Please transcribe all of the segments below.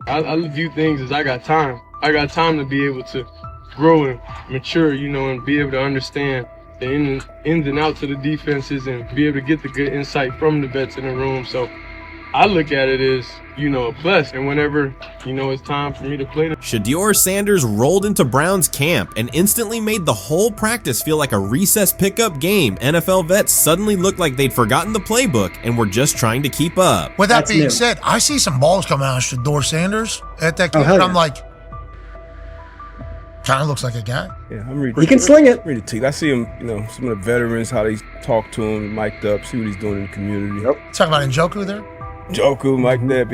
I view things as I got time. I got time to be able to grow and mature, and be able to understand the ins and outs of the defenses and be able to get the good insight from the vets in the room. So I look at it as, a plus. And whenever, it's time for me to play. Shedeur Sanders rolled into Browns camp and instantly made the whole practice feel like a recess pickup game. NFL vets suddenly looked like they'd forgotten the playbook and were just trying to keep up. With that being said, I see some balls coming out of Shedeur Sanders at that camp, and I'm like, kind of looks like a guy. Yeah, I'm reading. He can sling it. Read the team. I see him, some of the veterans, how they talk to him, mic'd up, see what he's doing in the community. Yep. Talking about Njoku there? Njoku, Mike Nebb.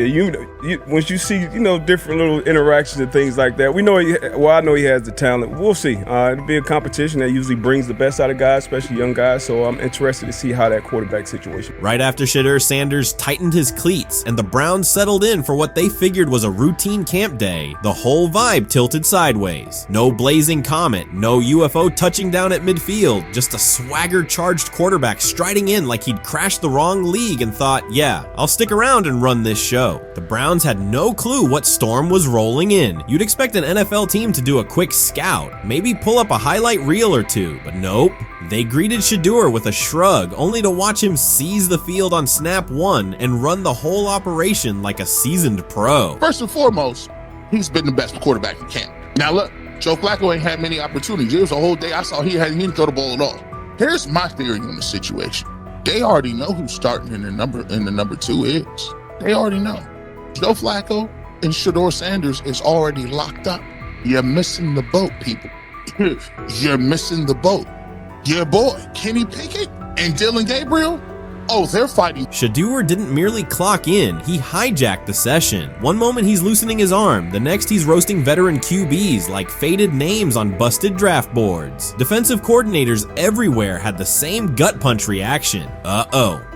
Yeah, once you see, different little interactions and things like that, I know he has the talent. We'll see. It'll be a competition that usually brings the best out of guys, especially young guys. So I'm interested to see how that quarterback situation. Right after Shedeur Sanders tightened his cleats and the Browns settled in for what they figured was a routine camp day, the whole vibe tilted sideways. No blazing comet, no UFO touching down at midfield, just a swagger-charged quarterback striding in like he'd crashed the wrong league and thought, yeah, I'll stick around and run this show. The Browns had no clue what storm was rolling in. You'd expect an NFL team to do a quick scout, maybe pull up a highlight reel or two, but nope. They greeted Shedeur with a shrug, only to watch him seize the field on snap one and run the whole operation like a seasoned pro. First and foremost, he's been the best quarterback in camp. Now look, Joe Flacco ain't had many opportunities. There was a whole day I saw he didn't throw the ball at all. Here's my theory on the situation. They already know who's starting in the number 2 is. They already know. Joe Flacco and Shedeur Sanders is already locked up. You're missing the boat, people. You're missing the boat. Your boy, Kenny Pickett and Dylan Gabriel, they're fighting. Shedeur didn't merely clock in, he hijacked the session. One moment he's loosening his arm, the next he's roasting veteran QBs like faded names on busted draft boards. Defensive coordinators everywhere had the same gut punch reaction.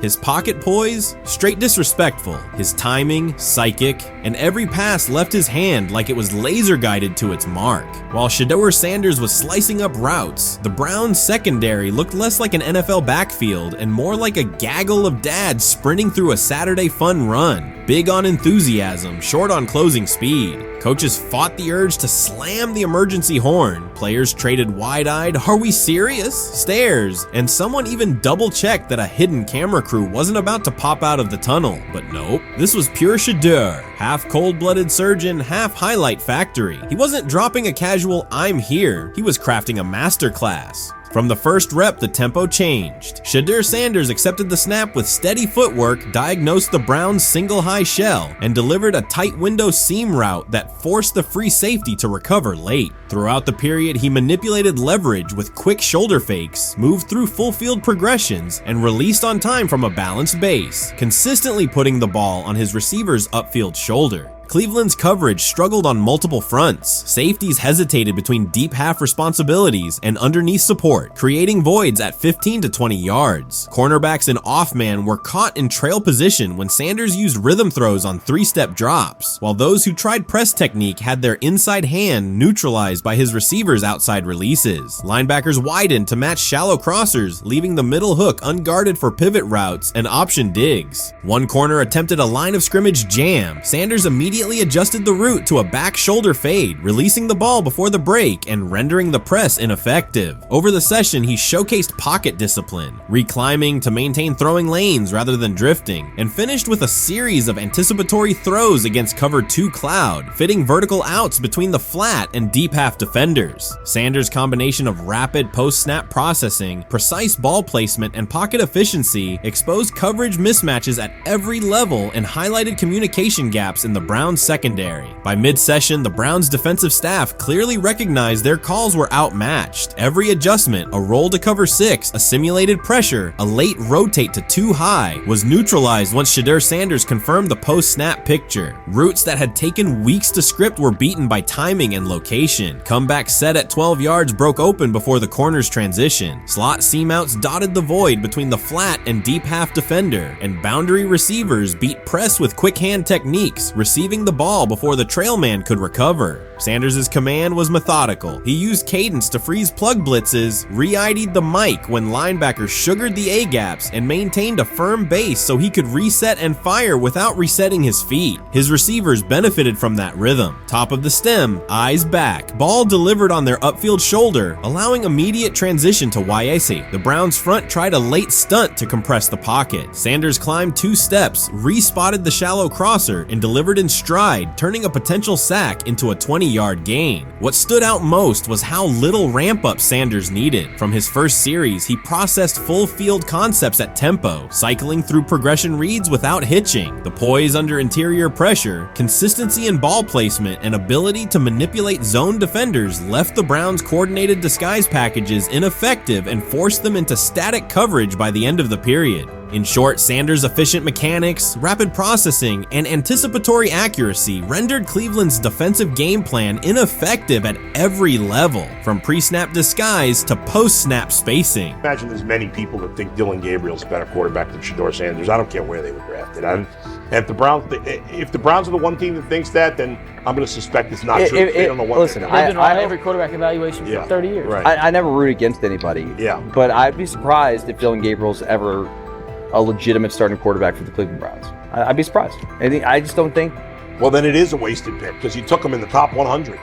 His pocket poise? Straight disrespectful. His timing? Psychic. And every pass left his hand like it was laser guided to its mark. While Shedeur Sanders was slicing up routes, the Browns secondary looked less like an NFL backfield and more like a gaggle of dads sprinting through a Saturday fun run. Big on enthusiasm, short on closing speed. Coaches fought the urge to slam the emergency horn. Players traded wide-eyed, "Are we serious?" stares, and someone even double-checked that a hidden camera crew wasn't about to pop out of the tunnel. But nope, this was pure Shedeur. Half cold-blooded surgeon, half highlight factory. He wasn't dropping a casual "I'm here," he was crafting a masterclass. From the first rep, the tempo changed. Shedeur Sanders accepted the snap with steady footwork, diagnosed the Browns' single high shell, and delivered a tight window seam route that forced the free safety to recover late. Throughout the period, he manipulated leverage with quick shoulder fakes, moved through full field progressions, and released on time from a balanced base, consistently putting the ball on his receiver's upfield shoulder. Cleveland's coverage struggled on multiple fronts. Safeties hesitated between deep half responsibilities and underneath support, creating voids at 15 to 20 yards. Cornerbacks and off-man were caught in trail position when Sanders used rhythm throws on 3-step drops, while those who tried press technique had their inside hand neutralized by his receivers' outside releases. Linebackers widened to match shallow crossers, leaving the middle hook unguarded for pivot routes and option digs. One corner attempted a line of scrimmage jam. Sanders immediately adjusted the route to a back shoulder fade, releasing the ball before the break and rendering the press ineffective. Over the session, he showcased pocket discipline, reclimbing to maintain throwing lanes rather than drifting, and finished with a series of anticipatory throws against cover 2 cloud, fitting vertical outs between the flat and deep half defenders. Sanders' combination of rapid post-snap processing, precise ball placement, and pocket efficiency exposed coverage mismatches at every level and highlighted communication gaps in the Browns secondary. By mid-session, the Browns defensive staff clearly recognized their calls were outmatched. Every adjustment, a roll to cover 6, a simulated pressure, a late rotate to 2 high, was neutralized once Shedeur Sanders confirmed the post-snap picture. Routes that had taken weeks to script were beaten by timing and location. Comeback set at 12 yards broke open before the corner's transition. Slot seam-outs dotted the void between the flat and deep half defender, and boundary receivers beat press with quick hand techniques, receiving distributing the ball before the trail man could recover. Sanders' command was methodical. He used cadence to freeze plug blitzes, re-ID'd the mic when linebackers sugared the A-gaps, and maintained a firm base so he could reset and fire without resetting his feet. His receivers benefited from that rhythm. Top of the stem, eyes back. Ball delivered on their upfield shoulder, allowing immediate transition to YAC. The Browns front tried a late stunt to compress the pocket. Sanders climbed 2 steps, re-spotted the shallow crosser, and delivered in stride, turning a potential sack into a 20-yard gain. What stood out most was how little ramp-up Sanders needed. From his first series, he processed full field concepts at tempo, cycling through progression reads without hitching. The poise under interior pressure, consistency in ball placement, and ability to manipulate zone defenders left the Browns' coordinated disguise packages ineffective and forced them into static coverage by the end of the period. In short, Sanders' efficient mechanics, rapid processing, and anticipatory accuracy rendered Cleveland's defensive game plan ineffective at every level, from pre-snap disguise to post-snap spacing. Imagine there's many people that think Dylan Gabriel's a better quarterback than Shedeur Sanders. I don't care where they were drafted. If the Browns are the one team that thinks that, then I'm going to suspect it's not true. They don't know what listen, they're I've doing. been on every quarterback evaluation for 30 years. Right. I never root against anybody. Yeah. But I'd be surprised if Dylan Gabriel's ever a legitimate starting quarterback for the Cleveland Browns. I'd be surprised. I just don't think. Well, then it is a wasted pick because you took him in the top 100.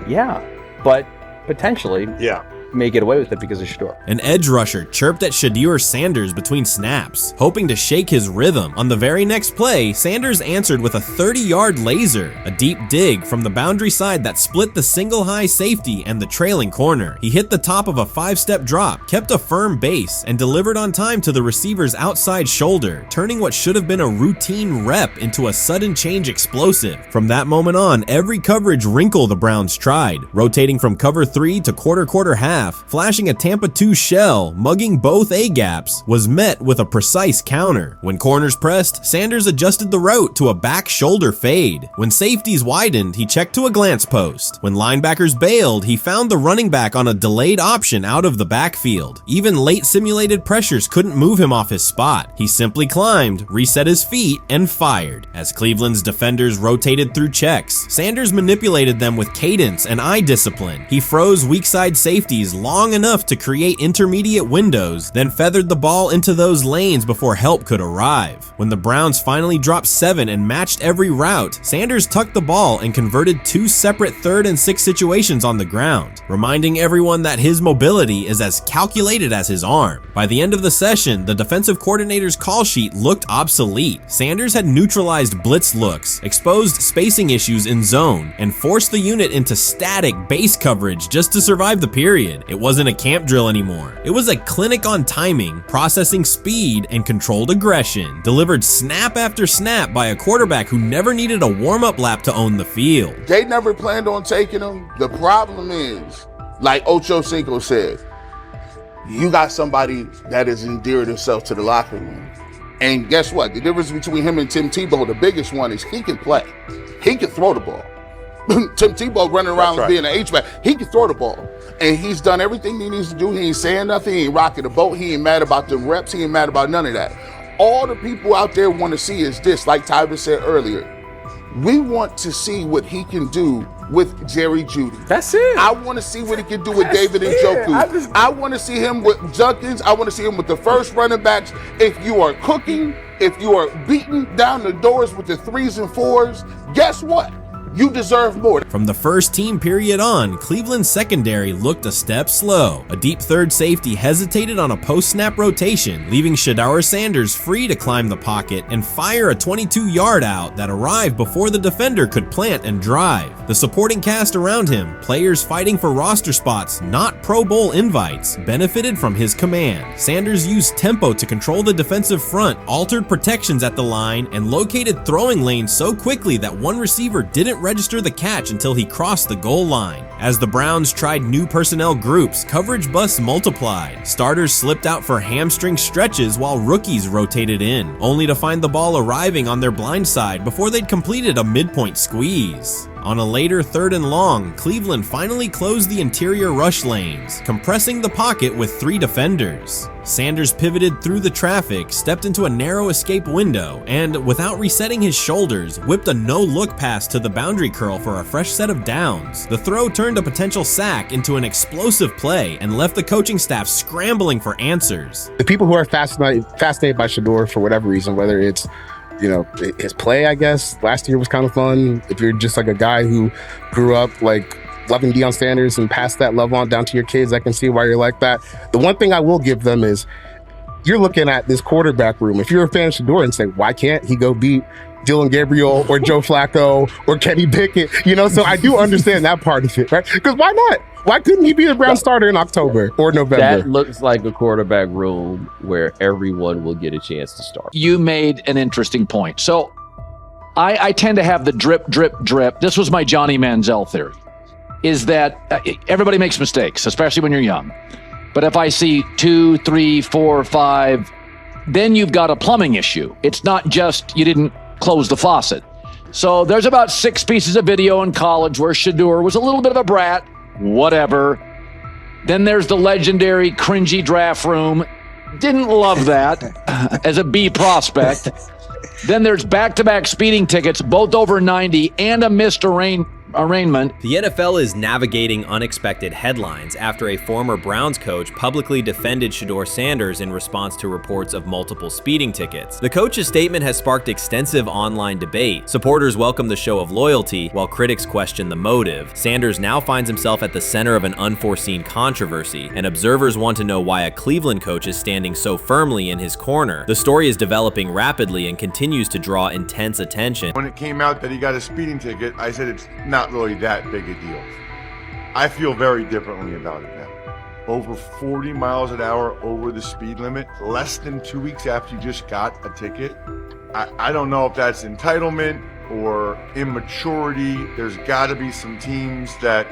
Yeah, but potentially. Yeah. May get away with it because of Shedeur. An edge rusher chirped at Shedeur Sanders between snaps, hoping to shake his rhythm. On the very next play, Sanders answered with a 30-yard laser, a deep dig from the boundary side that split the single high safety and the trailing corner. He hit the top of a 5-step drop, kept a firm base, and delivered on time to the receiver's outside shoulder, turning what should have been a routine rep into a sudden change explosive. From that moment on, every coverage wrinkle the Browns tried, rotating from cover 3 to quarter half, flashing a Tampa 2 shell, mugging both A-gaps, was met with a precise counter. When corners pressed, Sanders adjusted the route to a back shoulder fade. When safeties widened, he checked to a glance post. When linebackers bailed, he found the running back on a delayed option out of the backfield. Even late simulated pressures couldn't move him off his spot. He simply climbed, reset his feet, and fired. As Cleveland's defenders rotated through checks, Sanders manipulated them with cadence and eye discipline. He froze weak side safeties long enough to create intermediate windows, then feathered the ball into those lanes before help could arrive. When the Browns finally dropped 7 and matched every route, Sanders tucked the ball and converted 2 separate 3rd and 6 situations on the ground, reminding everyone that his mobility is as calculated as his arm. By the end of the session, the defensive coordinator's call sheet looked obsolete. Sanders had neutralized blitz looks, exposed spacing issues in zone, and forced the unit into static base coverage just to survive the period. It wasn't a camp drill anymore. It was a clinic on timing, processing speed, and controlled aggression, delivered snap after snap by a quarterback who never needed a warm-up lap to own the field. They never planned on taking him. The problem is, like Ocho Cinco said, you got somebody that has endeared himself to the locker room. And guess what? The difference between him and Tim Tebow, the biggest one, is he can play. He can throw the ball. Tim Tebow running around being an H-back. He can throw the ball. And he's done everything he needs to do. He ain't saying nothing. He ain't rocking the boat. He ain't mad about the reps. He ain't mad about none of that. All the people out there want to see is this, like Tyler said earlier. We want to see what he can do with Jerry Jeudy. That's it. I want to see what he can do with David Njoku. I want to see him with Junkins. I want to see him with the first running backs. If you are cooking, if you are beating down the doors with the 3s and 4s, guess what? You deserve more. From the first team period on, Cleveland's secondary looked a step slow. A deep third safety hesitated on a post-snap rotation, leaving Shedeur Sanders free to climb the pocket and fire a 22-yard out that arrived before the defender could plant and drive. The supporting cast around him, players fighting for roster spots, not Pro Bowl invites, benefited from his command. Sanders used tempo to control the defensive front, altered protections at the line, and located throwing lanes so quickly that one receiver didn't register the catch until he crossed the goal line. As the Browns tried new personnel groups, coverage busts multiplied. Starters slipped out for hamstring stretches while rookies rotated in, only to find the ball arriving on their blind side before they'd completed a midpoint squeeze. On a later 3rd and long, Cleveland finally closed the interior rush lanes, compressing the pocket with 3 defenders. Sanders pivoted through the traffic, stepped into a narrow escape window, and, without resetting his shoulders, whipped a no-look pass to the boundary curl for a fresh set of downs. The throw turned a potential sack into an explosive play and left the coaching staff scrambling for answers. The people who are fascinated by Shedeur for whatever reason, whether it's his play, I guess, last year was kind of fun. If you're just like a guy who grew up like loving Deion Sanders and passed that love on down to your kids, I can see why you're like that. The one thing I will give them is you're looking at this quarterback room. If you're a fan of Shedeur and say, why can't he go beat Dylan Gabriel or Joe Flacco or Kenny Pickett? So I do understand that part of it, right? Because why not? Why couldn't he be the Brown starter in October or November? That looks like a quarterback room where everyone will get a chance to start. You made an interesting point. So I tend to have the drip, drip, drip. This was my Johnny Manziel theory, is that everybody makes mistakes, especially when you're young. But if I see 2, 3, 4, 5, then you've got a plumbing issue. It's not just you didn't close the faucet. So there's about 6 pieces of video in college where Shedeur was a little bit of a brat, whatever. Then there's the legendary cringy draft room. Didn't love that as a B prospect. Then there's back-to-back speeding tickets, both over 90, and a missed arraignment. The NFL is navigating unexpected headlines after a former Browns coach publicly defended Shedeur Sanders in response to reports of multiple speeding tickets. The coach's statement has sparked extensive online debate. Supporters welcome the show of loyalty, while critics question the motive. Sanders now finds himself at the center of an unforeseen controversy, and observers want to know why a Cleveland coach is standing so firmly in his corner. The story is developing rapidly and continues to draw intense attention. When it came out that he got a speeding ticket, I said it's not really that big a deal. I feel very differently about it now. Over 40 miles an hour over the speed limit, less than 2 weeks after you just got a ticket. I don't know if that's entitlement or immaturity. There's got to be some teams that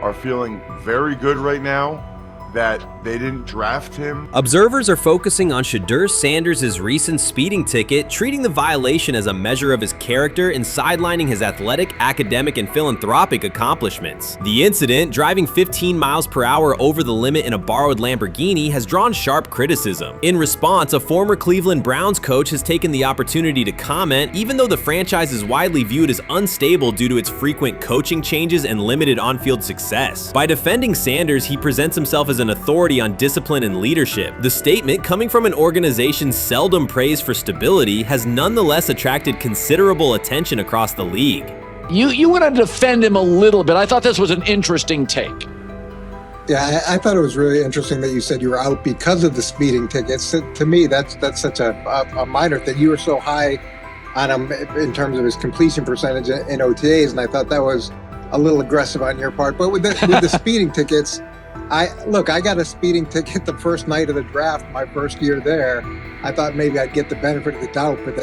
are feeling very good right now that they didn't draft him. Observers are focusing on Shedeur Sanders' recent speeding ticket, treating the violation as a measure of his character and sidelining his athletic, academic, and philanthropic accomplishments. The incident, driving 15 miles per hour over the limit in a borrowed Lamborghini, has drawn sharp criticism. In response, a former Cleveland Browns coach has taken the opportunity to comment, even though the franchise is widely viewed as unstable due to its frequent coaching changes and limited on-field success. By defending Sanders, he presents himself as an authority on discipline and leadership. The statement, coming from an organization seldom praised for stability, has nonetheless attracted considerable attention across the league. You want to defend him a little bit. I thought this was an interesting take. Yeah, I thought it was really interesting that you said you were out because of the speeding tickets. To me, that's such a minor thing. You were so high on him in terms of his completion percentage in OTAs, and I thought that was a little aggressive on your part. But with the speeding tickets, I got a speeding ticket the first night of the draft, my first year there. I thought maybe I'd get the benefit of the doubt, but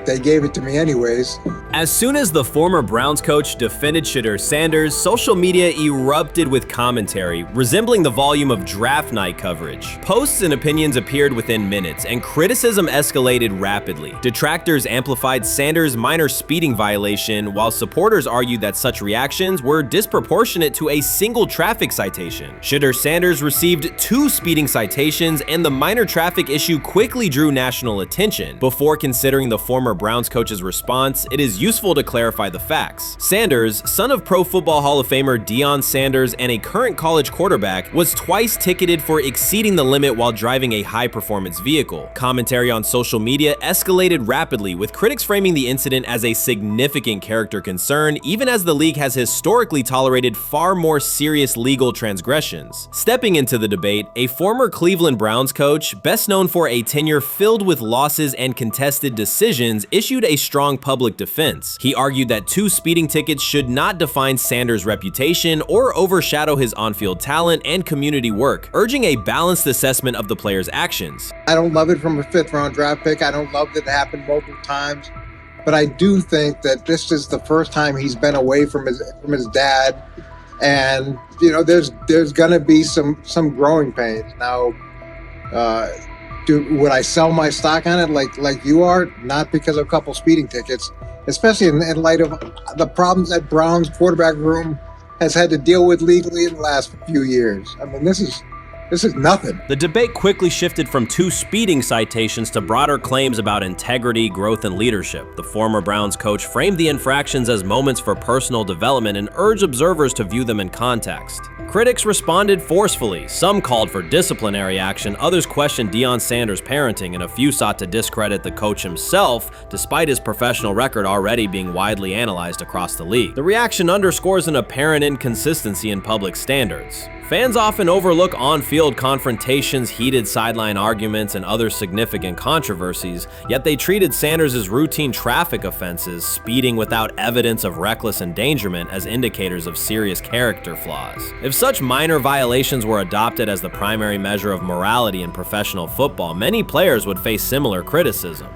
they gave it to me anyways. As soon as the former Browns coach defended Shedeur Sanders, social media erupted with commentary, resembling the volume of draft night coverage. Posts and opinions appeared within minutes, and criticism escalated rapidly. Detractors amplified Sanders' minor speeding violation, while supporters argued that such reactions were disproportionate to a single traffic citation. Shedeur Sanders received 2 speeding citations, and the minor traffic issue quickly drew national attention. Before considering the former Browns coach's response, it is useful to clarify the facts. Sanders, son of Pro Football Hall of Famer Deion Sanders and a current college quarterback, was twice ticketed for exceeding the limit while driving a high-performance vehicle. Commentary on social media escalated rapidly, with critics framing the incident as a significant character concern, even as the league has historically tolerated far more serious legal transgressions. Stepping into the debate, a former Cleveland Browns coach, best known for a tenure filled with losses and contested decisions, issued a strong public defense. He argued that 2 speeding tickets should not define Sanders' reputation or overshadow his on-field talent and community work, urging a balanced assessment of the player's actions. I don't love it from a 5th-round draft pick. I don't love that it happened multiple times, but I do think that this is the first time he's been away from his dad, and there's gonna be some growing pains now. would I sell my stock on it like you are? Not because of a couple speeding tickets, especially in light of the problems that Brown's quarterback room has had to deal with legally in the last few years. I mean, this is nothing. The debate quickly shifted from 2 speeding citations to broader claims about integrity, growth, and leadership. The former Browns coach framed the infractions as moments for personal development and urged observers to view them in context. Critics responded forcefully. Some called for disciplinary action, others questioned Deion Sanders' parenting, and a few sought to discredit the coach himself, despite his professional record already being widely analyzed across the league. The reaction underscores an apparent inconsistency in public standards. Fans often overlook on-field confrontations, heated sideline arguments, and other significant controversies, yet they treated Sanders' routine traffic offenses, speeding without evidence of reckless endangerment, as indicators of serious character flaws. If such minor violations were adopted as the primary measure of morality in professional football, many players would face similar criticism.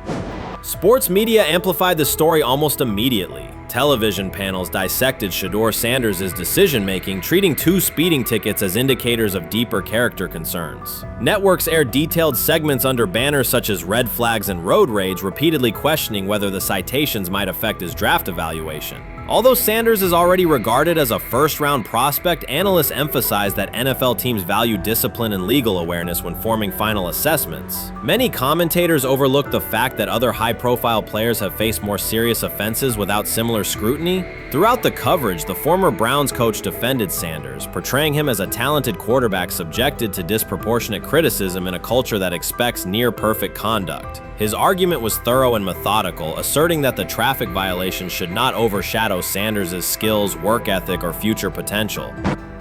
Sports media amplified the story almost immediately. Television panels dissected Shedeur Sanders' decision-making, treating 2 speeding tickets as indicators of deeper character concerns. Networks aired detailed segments under banners such as red flags and road rage, repeatedly questioning whether the citations might affect his draft evaluation. Although Sanders is already regarded as a first-round prospect, analysts emphasize that NFL teams value discipline and legal awareness when forming final assessments. Many commentators overlook the fact that other high-profile players have faced more serious offenses without similar scriptney. Throughout the coverage, the former Browns coach defended Sanders, portraying him as a talented quarterback subjected to disproportionate criticism in a culture that expects near-perfect conduct. His argument was thorough and methodical, asserting that the traffic violation should not overshadow Sanders' skills, work ethic, or future potential.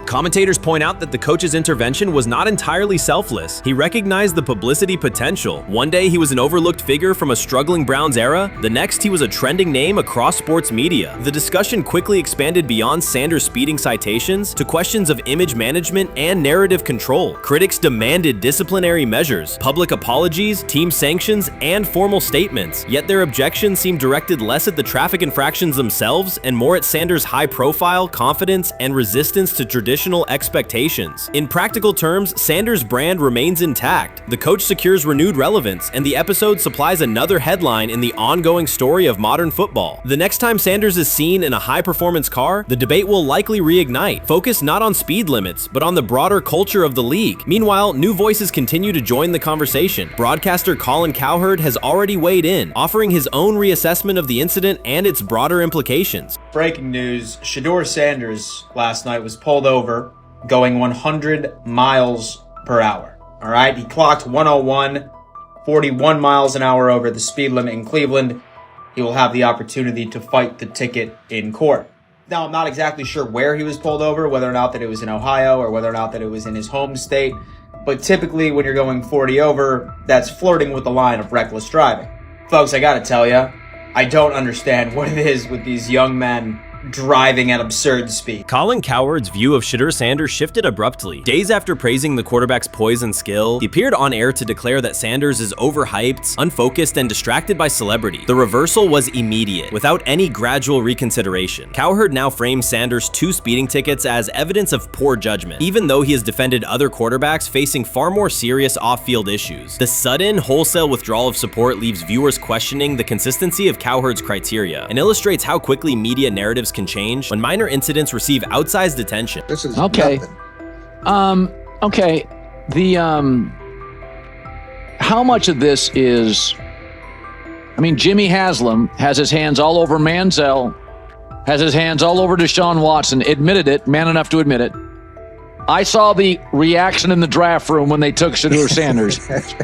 Commentators point out that the coach's intervention was not entirely selfless. He recognized the publicity potential. One day he was an overlooked figure from a struggling Browns era, the next he was a trending name across sports media. The discussion quickly expanded beyond Sanders' speeding citations to questions of image management and narrative control. Critics demanded disciplinary measures, public apologies, team sanctions, and formal statements, yet their objections seemed directed less at the traffic infractions themselves and more at Sanders' high profile, confidence, and resistance to traditional expectations. In practical terms, Sanders' brand remains intact. The coach secures renewed relevance, and the episode supplies another headline in the ongoing story of modern football. The next time Sanders is seen in a high-performance car, the debate will likely reignite, focused not on speed limits, but on the broader culture of the league. Meanwhile, new voices continue to join the conversation. Broadcaster Colin Cowherd has already weighed in, offering his own reassessment of the incident and its broader implications. Breaking news, Shedeur Sanders last night was pulled over going 100 miles per hour. All right, he clocked 101, 41 miles an hour over the speed limit in Cleveland. He will have the opportunity to fight the ticket in court. Now, I'm not exactly sure where he was pulled over, whether or not that it was in Ohio or whether or not that it was in his home state. But typically when you're going 40 over, that's flirting with the line of reckless driving. Folks, I gotta tell you, I don't understand what it is with these young men driving at absurd speed. Colin Cowherd's view of Shedeur Sanders shifted abruptly. Days after praising the quarterback's poise and skill, he appeared on air to declare that Sanders is overhyped, unfocused, and distracted by celebrity. The reversal was immediate, without any gradual reconsideration. Cowherd now frames Sanders' 2 speeding tickets as evidence of poor judgment, even though he has defended other quarterbacks facing far more serious off-field issues. The sudden, wholesale withdrawal of support leaves viewers questioning the consistency of Cowherd's criteria and illustrates how quickly media narratives can change when minor incidents receive outsized attention. This is okay. nothing. Okay. How much of this is? I mean, Jimmy Haslam has his hands all over Manziel, has his hands all over Deshaun Watson. Admitted it, man enough to admit it. I saw the reaction in the draft room when they took Shedeur Sanders.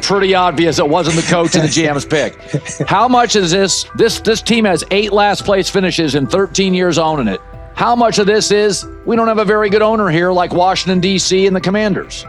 Pretty obvious it wasn't the coach and the GM's pick. How much is this? This team has 8 last place finishes in 13 years owning it. How much of this is we don't have a very good owner here like Washington, D.C. and the Commanders?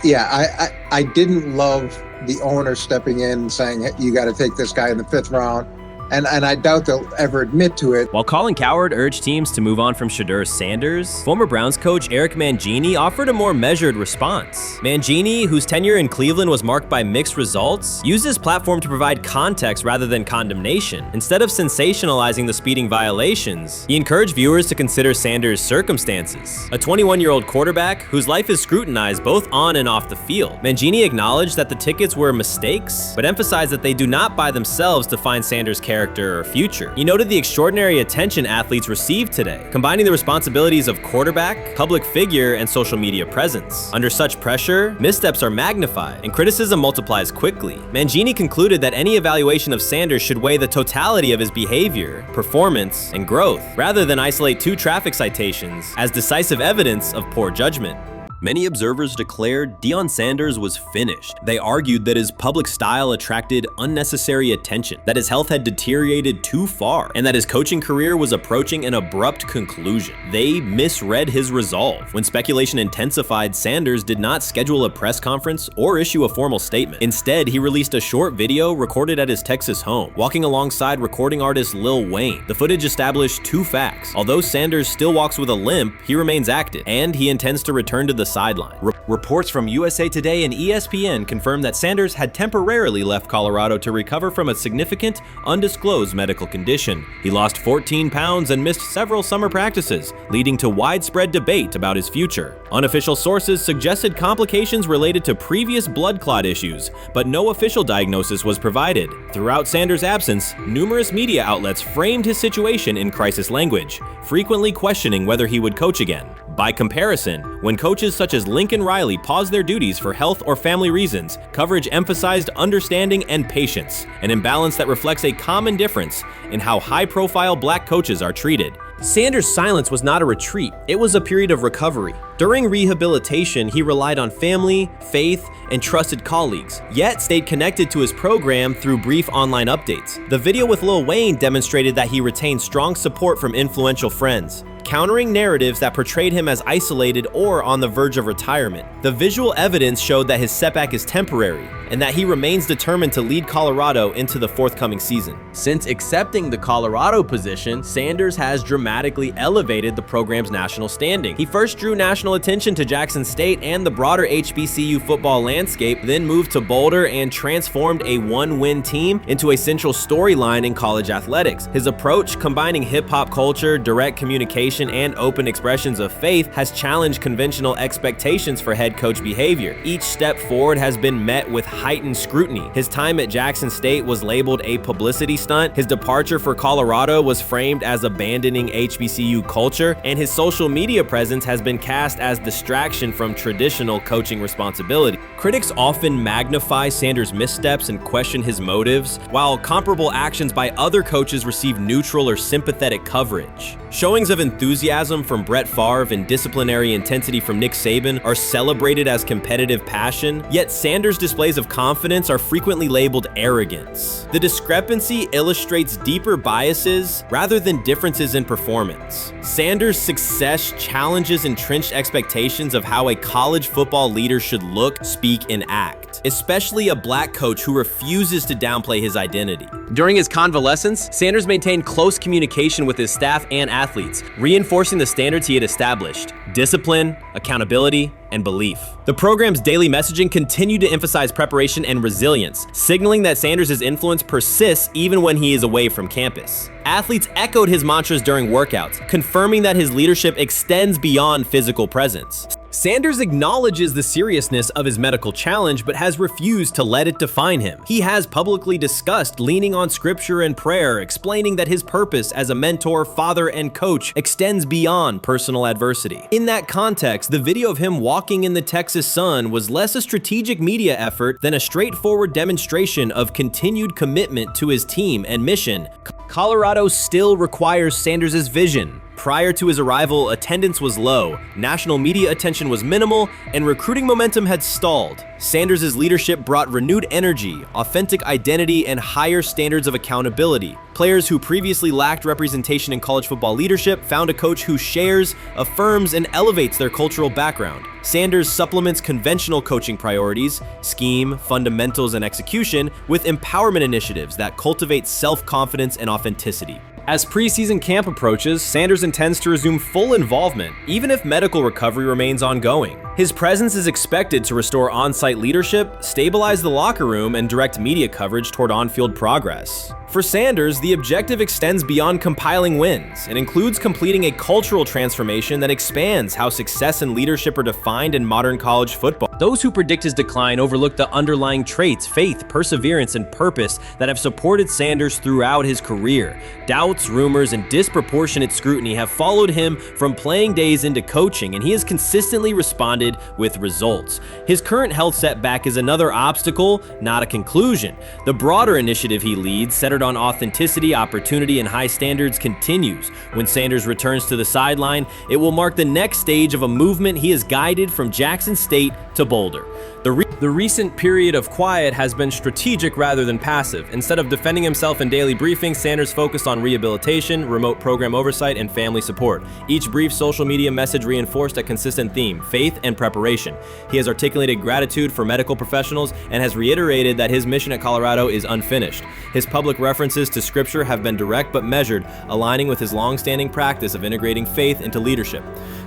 Yeah, I didn't love the owner stepping in and saying, hey, you got to take this guy in the 5th round. And I doubt they'll ever admit to it. While Colin Cowherd urged teams to move on from Shedeur Sanders, former Browns coach Eric Mangini offered a more measured response. Mangini, whose tenure in Cleveland was marked by mixed results, used his platform to provide context rather than condemnation. Instead of sensationalizing the speeding violations, he encouraged viewers to consider Sanders' circumstances. A 21-year-old quarterback whose life is scrutinized both on and off the field. Mangini acknowledged that the tickets were mistakes, but emphasized that they do not by themselves define Sanders' character or future. He noted the extraordinary attention athletes received today, combining the responsibilities of quarterback, public figure, and social media presence. Under such pressure, missteps are magnified, and criticism multiplies quickly. Mangini concluded that any evaluation of Sanders should weigh the totality of his behavior, performance, and growth, rather than isolate 2 traffic citations as decisive evidence of poor judgment. Many observers declared Deion Sanders was finished. They argued that his public style attracted unnecessary attention, that his health had deteriorated too far, and that his coaching career was approaching an abrupt conclusion. They misread his resolve. When speculation intensified, Sanders did not schedule a press conference or issue a formal statement. Instead, he released a short video recorded at his Texas home, walking alongside recording artist Lil Wayne. The footage established 2 facts. Although Sanders still walks with a limp, he remains active, and he intends to return to the sideline. Reports from USA Today and ESPN confirmed that Sanders had temporarily left Colorado to recover from a significant, undisclosed medical condition. He lost 14 pounds and missed several summer practices, leading to widespread debate about his future. Unofficial sources suggested complications related to previous blood clot issues, but no official diagnosis was provided. Throughout Sanders' absence, numerous media outlets framed his situation in crisis language, frequently questioning whether he would coach again. By comparison, when coaches such as Lincoln Riley paused their duties for health or family reasons, coverage emphasized understanding and patience, an imbalance that reflects a common difference in how high-profile black coaches are treated. Sanders' silence was not a retreat, it was a period of recovery. During rehabilitation, he relied on family, faith, and trusted colleagues, yet stayed connected to his program through brief online updates. The video with Lil Wayne demonstrated that he retained strong support from influential friends, countering narratives that portrayed him as isolated or on the verge of retirement. The visual evidence showed that his setback is temporary, and that he remains determined to lead Colorado into the forthcoming season. Since accepting the Colorado position, Sanders has dramatically elevated the program's national standing. He first drew national attention to Jackson State and the broader HBCU football landscape, then moved to Boulder and transformed a 1-win team into a central storyline in college athletics. His approach, combining hip-hop culture, direct communication, and open expressions of faith, has challenged conventional expectations for head coach behavior. Each step forward has been met with heightened scrutiny. His time at Jackson State was labeled a publicity stunt. His departure for Colorado was framed as abandoning HBCU culture, and his social media presence has been cast as distraction from traditional coaching responsibility. Critics often magnify Sanders' missteps and question his motives, while comparable actions by other coaches receive neutral or sympathetic coverage. Showings of enthusiasm from Brett Favre and disciplinary intensity from Nick Saban are celebrated as competitive passion, yet Sanders' displays of confidence are frequently labeled arrogance. The discrepancy illustrates deeper biases rather than differences in performance. Sanders' success challenges entrenched expectations of how a college football leader should look, speak, and act, especially a black coach who refuses to downplay his identity. During his convalescence, Sanders maintained close communication with his staff and athletes, reinforcing the standards he had established: discipline, accountability, and belief. The program's daily messaging continued to emphasize preparation and resilience, signaling that Sanders' influence persists even when he is away from campus. Athletes echoed his mantras during workouts, confirming that his leadership extends beyond physical presence. Sanders acknowledges the seriousness of his medical challenge, but has refused to let it define him. He has publicly discussed leaning on scripture and prayer, explaining that his purpose as a mentor, father, and coach extends beyond personal adversity. In that context, the video of him walking in the Texas sun was less a strategic media effort than a straightforward demonstration of continued commitment to his team and mission. Colorado still requires Sanders' vision, Prior to his arrival, attendance was low, national media attention was minimal, and recruiting momentum had stalled. Sanders' leadership brought renewed energy, authentic identity, and higher standards of accountability. Players who previously lacked representation in college football leadership found a coach who shares, affirms, and elevates their cultural background. Sanders supplements conventional coaching priorities, scheme, fundamentals, and execution with empowerment initiatives that cultivate self-confidence and authenticity. As preseason camp approaches, Sanders intends to resume full involvement, even if medical recovery remains ongoing. His presence is expected to restore on-site leadership, stabilize the locker room, and direct media coverage toward on-field progress. For Sanders, the objective extends beyond compiling wins. It includes completing a cultural transformation that expands how success and leadership are defined in modern college football. Those who predict his decline overlook the underlying traits, faith, perseverance, and purpose that have supported Sanders throughout his career. Doubts, rumors, and disproportionate scrutiny have followed him from playing days into coaching, and he has consistently responded with results. His current health setback is another obstacle, not a conclusion. The broader initiative he leads, centered on authenticity, opportunity, and high standards, continues. When Sanders returns to the sideline, it will mark the next stage of a movement he has guided from Jackson State to Boulder. The recent period of quiet has been strategic rather than passive. Instead of defending himself in daily briefings, Sanders focused on rehabilitation, remote program oversight, and family support. Each brief social media message reinforced a consistent theme: faith and preparation. He has articulated gratitude for medical professionals and has reiterated that his mission at Colorado is unfinished. His public references to scripture have been direct but measured, aligning with his long-standing practice of integrating faith into leadership.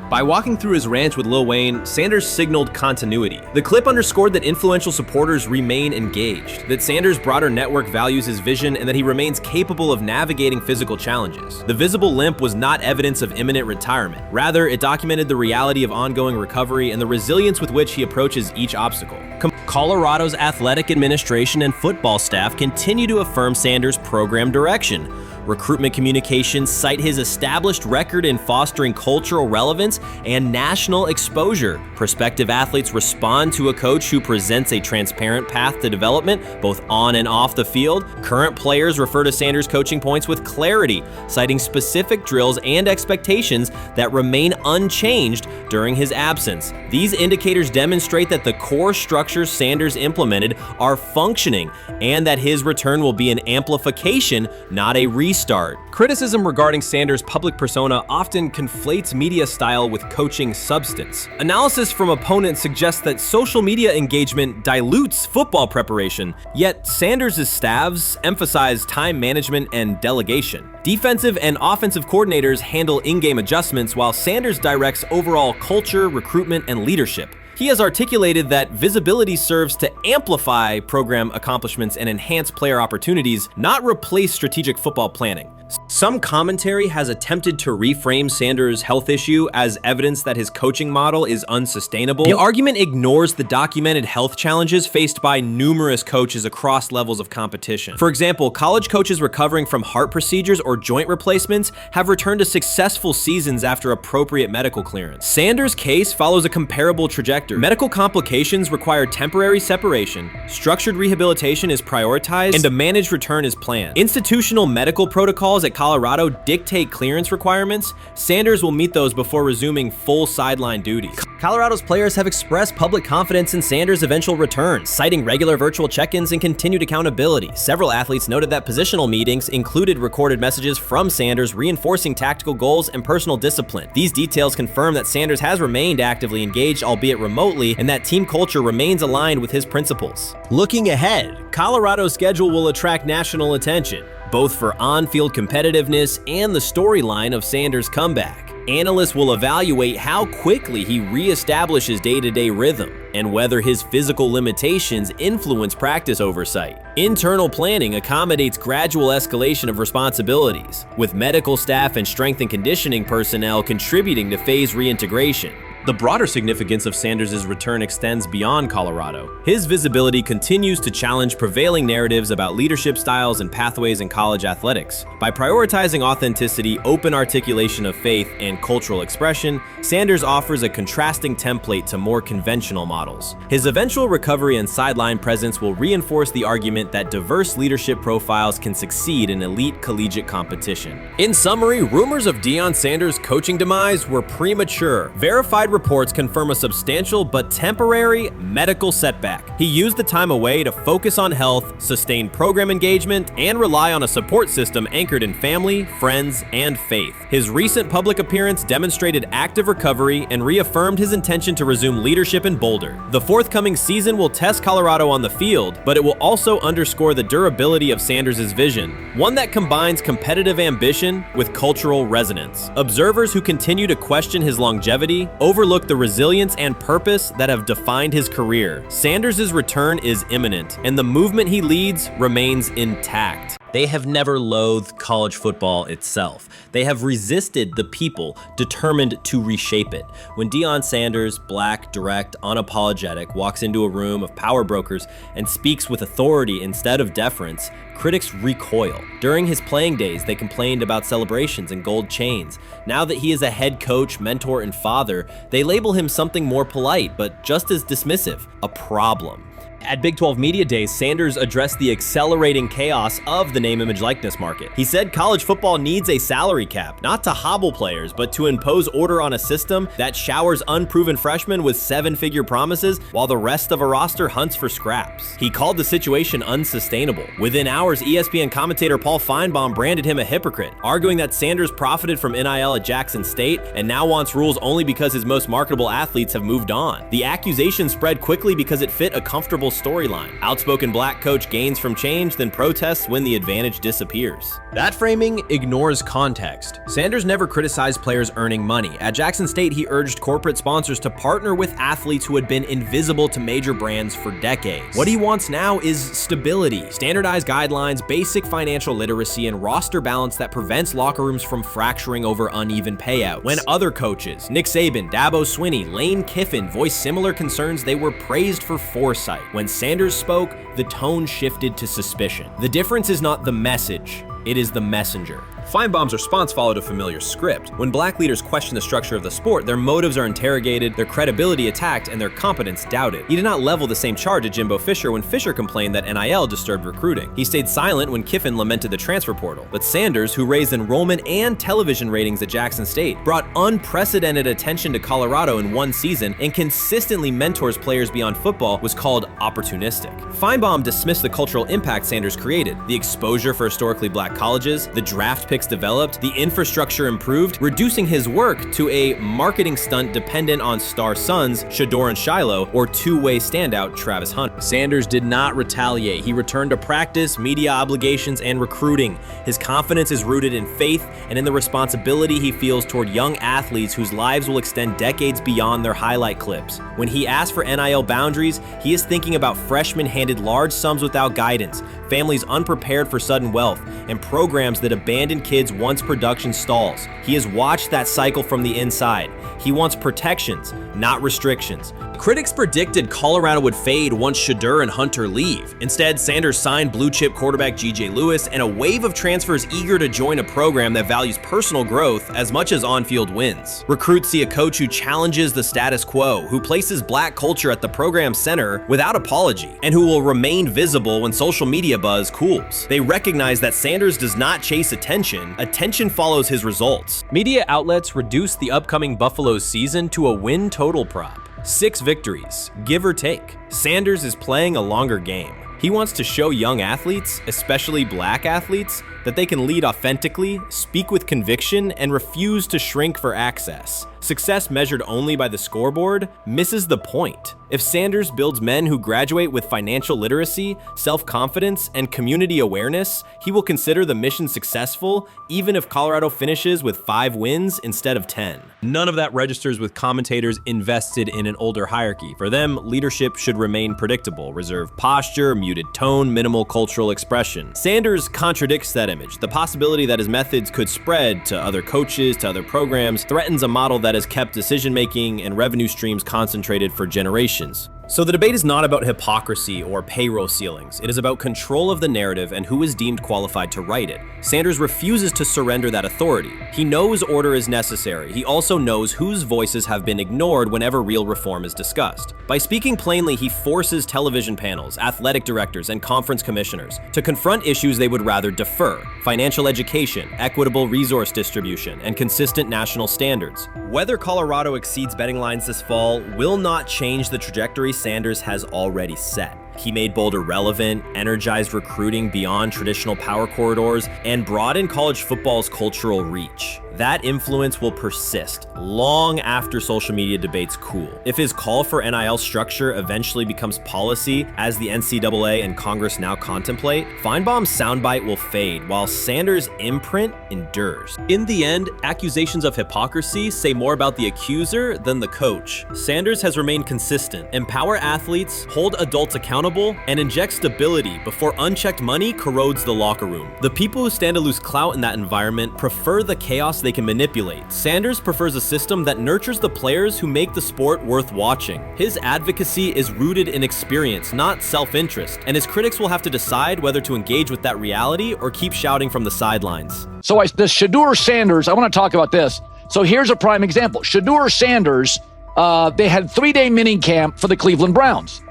By walking through his ranch with Lil Wayne, Sanders signaled continuity. The clip underscored that influential supporters remain engaged, that Sanders' broader network values his vision, and that he remains capable of navigating physical challenges. The visible limp was not evidence of imminent retirement. Rather, it documented the reality of ongoing recovery and the resilience with which he approaches each obstacle. Colorado's athletic administration and football staff continue to affirm Sanders' program direction. Recruitment communications cite his established record in fostering cultural relevance and national exposure. Prospective athletes respond to a coach who presents a transparent path to development, both on and off the field. Current players refer to Sanders' coaching points with clarity, citing specific drills and expectations that remain unchanged during his absence. These indicators demonstrate that the core structures Sanders implemented are functioning, and that his return will be an amplification, not a restart. Criticism regarding Sanders' public persona often conflates media style with coaching substance. Analysis from opponents suggests that social media engagement dilutes football preparation, yet Sanders' staffs emphasize time management and delegation. Defensive and offensive coordinators handle in-game adjustments, while Sanders directs overall culture, recruitment, and leadership. He has articulated that visibility serves to amplify program accomplishments and enhance player opportunities, not replace strategic football planning. Some commentary has attempted to reframe Sanders' health issue as evidence that his coaching model is unsustainable. The argument ignores the documented health challenges faced by numerous coaches across levels of competition. For example, college coaches recovering from heart procedures or joint replacements have returned to successful seasons after appropriate medical clearance. Sanders' case follows a comparable trajectory. Medical complications require temporary separation, structured rehabilitation is prioritized, and a managed return is planned. Institutional medical protocols at Colorado dictate clearance requirements. Sanders will meet those before resuming full sideline duties. Colorado's players have expressed public confidence in Sanders' eventual return, citing regular virtual check-ins and continued accountability. Several athletes noted that positional meetings included recorded messages from Sanders reinforcing tactical goals and personal discipline. These details confirm that Sanders has remained actively engaged, albeit remotely, and that team culture remains aligned with his principles. Looking ahead, Colorado's schedule will attract national attention, both for on-field competitiveness and the storyline of Sanders' comeback. Analysts will evaluate how quickly he reestablishes day-to-day rhythm and whether his physical limitations influence practice oversight. Internal planning accommodates gradual escalation of responsibilities, with medical staff and strength and conditioning personnel contributing to phase reintegration. The broader significance of Sanders' return extends beyond Colorado. His visibility continues to challenge prevailing narratives about leadership styles and pathways in college athletics. By prioritizing authenticity, open articulation of faith, and cultural expression, Sanders offers a contrasting template to more conventional models. His eventual recovery and sideline presence will reinforce the argument that diverse leadership profiles can succeed in elite collegiate competition. In summary, rumors of Deion Sanders' coaching demise were premature. Verified reports confirm a substantial but temporary medical setback. He used the time away to focus on health, sustain program engagement, and rely on a support system anchored in family, friends, and faith. His recent public appearance demonstrated active recovery and reaffirmed his intention to resume leadership in Boulder. The forthcoming season will test Colorado on the field, but it will also underscore the durability of Sanders' vision, one that combines competitive ambition with cultural resonance. Observers who continue to question his longevity overlook the resilience and purpose that have defined his career. Sanders' return is imminent, and the movement he leads remains intact. They have never loathed college football itself. They have resisted the people determined to reshape it. When Deion Sanders, black, direct, unapologetic, walks into a room of power brokers and speaks with authority instead of deference, critics recoil. During his playing days, they complained about celebrations and gold chains. Now that he is a head coach, mentor, and father, they label him something more polite, but just as dismissive, a problem. At Big 12 Media Days, Sanders addressed the accelerating chaos of the name, image, likeness market. He said college football needs a salary cap, not to hobble players, but to impose order on a system that showers unproven freshmen with seven-figure promises while the rest of a roster hunts for scraps. He called the situation unsustainable. Within hours, ESPN commentator Paul Feinbaum branded him a hypocrite, arguing that Sanders profited from NIL at Jackson State and now wants rules only because his most marketable athletes have moved on. The accusation spread quickly because it fit a comfortable storyline. Outspoken black coach gains from change, then protests when the advantage disappears. That framing ignores context. Sanders never criticized players earning money. At Jackson State, he urged corporate sponsors to partner with athletes who had been invisible to major brands for decades. What he wants now is stability, standardized guidelines, basic financial literacy, and roster balance that prevents locker rooms from fracturing over uneven payouts. When other coaches, Nick Saban, Dabo Swinney, Lane Kiffin, voiced similar concerns, they were praised for foresight. When Sanders spoke, the tone shifted to suspicion. The difference is not the message, it is the messenger. Feinbaum's response followed a familiar script. When black leaders question the structure of the sport, their motives are interrogated, their credibility attacked, and their competence doubted. He did not level the same charge at Jimbo Fisher when Fisher complained that NIL disturbed recruiting. He stayed silent when Kiffin lamented the transfer portal. But Sanders, who raised enrollment and television ratings at Jackson State, brought unprecedented attention to Colorado in one season and consistently mentors players beyond football, was called opportunistic. Feinbaum dismissed the cultural impact Sanders created, the exposure for historically black colleges, the draft picks developed, the infrastructure improved, reducing his work to a marketing stunt dependent on star sons Shedeur and Shiloh or two-way standout Travis Hunter. Sanders did not retaliate. He returned to practice, media obligations, and recruiting. His confidence is rooted in faith and in the responsibility he feels toward young athletes whose lives will extend decades beyond their highlight clips. When he asks for NIL boundaries, he is thinking about freshmen handed large sums without guidance, families unprepared for sudden wealth, and programs that abandon kids once production stalls. He has watched that cycle from the inside. He wants protections, not restrictions. Critics predicted Colorado would fade once Shedeur and Hunter leave. Instead, Sanders signed blue-chip quarterback G.J. Lewis and a wave of transfers eager to join a program that values personal growth as much as on-field wins. Recruits see a coach who challenges the status quo, who places black culture at the program's center without apology, and who will remain visible when social media buzz cools. They recognize that Sanders does not chase attention. Attention follows his results. Media outlets reduced the upcoming Buffalo season to a win total prop. 6 victories, give or take. Sanders is playing a longer game. He wants to show young athletes, especially black athletes, that they can lead authentically, speak with conviction, and refuse to shrink for access. Success measured only by the scoreboard misses the point. If Sanders builds men who graduate with financial literacy, self-confidence, and community awareness, he will consider the mission successful, even if Colorado finishes with 5 wins instead of 10. None of that registers with commentators invested in an older hierarchy. For them, leadership should remain predictable, reserved posture, muted tone, minimal cultural expression. Sanders contradicts that image. The possibility that his methods could spread to other coaches, to other programs, threatens a model that has kept decision-making and revenue streams concentrated for generations. So the debate is not about hypocrisy or payroll ceilings. It is about control of the narrative and who is deemed qualified to write it. Sanders refuses to surrender that authority. He knows order is necessary. He also knows whose voices have been ignored whenever real reform is discussed. By speaking plainly, he forces television panels, athletic directors, and conference commissioners to confront issues they would rather defer: financial education, equitable resource distribution, and consistent national standards. Whether Colorado exceeds betting lines this fall will not change the trajectory Sanders has already set. He made Boulder relevant, energized recruiting beyond traditional power corridors, and broadened college football's cultural reach. That influence will persist long after social media debates cool. If his call for NIL structure eventually becomes policy, as the NCAA and Congress now contemplate, Feinbaum's soundbite will fade while Sanders' imprint endures. In the end, accusations of hypocrisy say more about the accuser than the coach. Sanders has remained consistent: empower athletes, hold adults accountable, and inject stability before unchecked money corrodes the locker room. The people who stand to lose clout in that environment prefer the chaos they can manipulate. Sanders prefers a system that nurtures the players who make the sport worth watching. His advocacy is rooted in experience, not self-interest, and his critics will have to decide whether to engage with that reality or keep shouting from the sidelines. So the Shedeur Sanders, I want to talk about this. So here's a prime example. Shedeur Sanders, they had 3-day mini camp for the Cleveland Browns.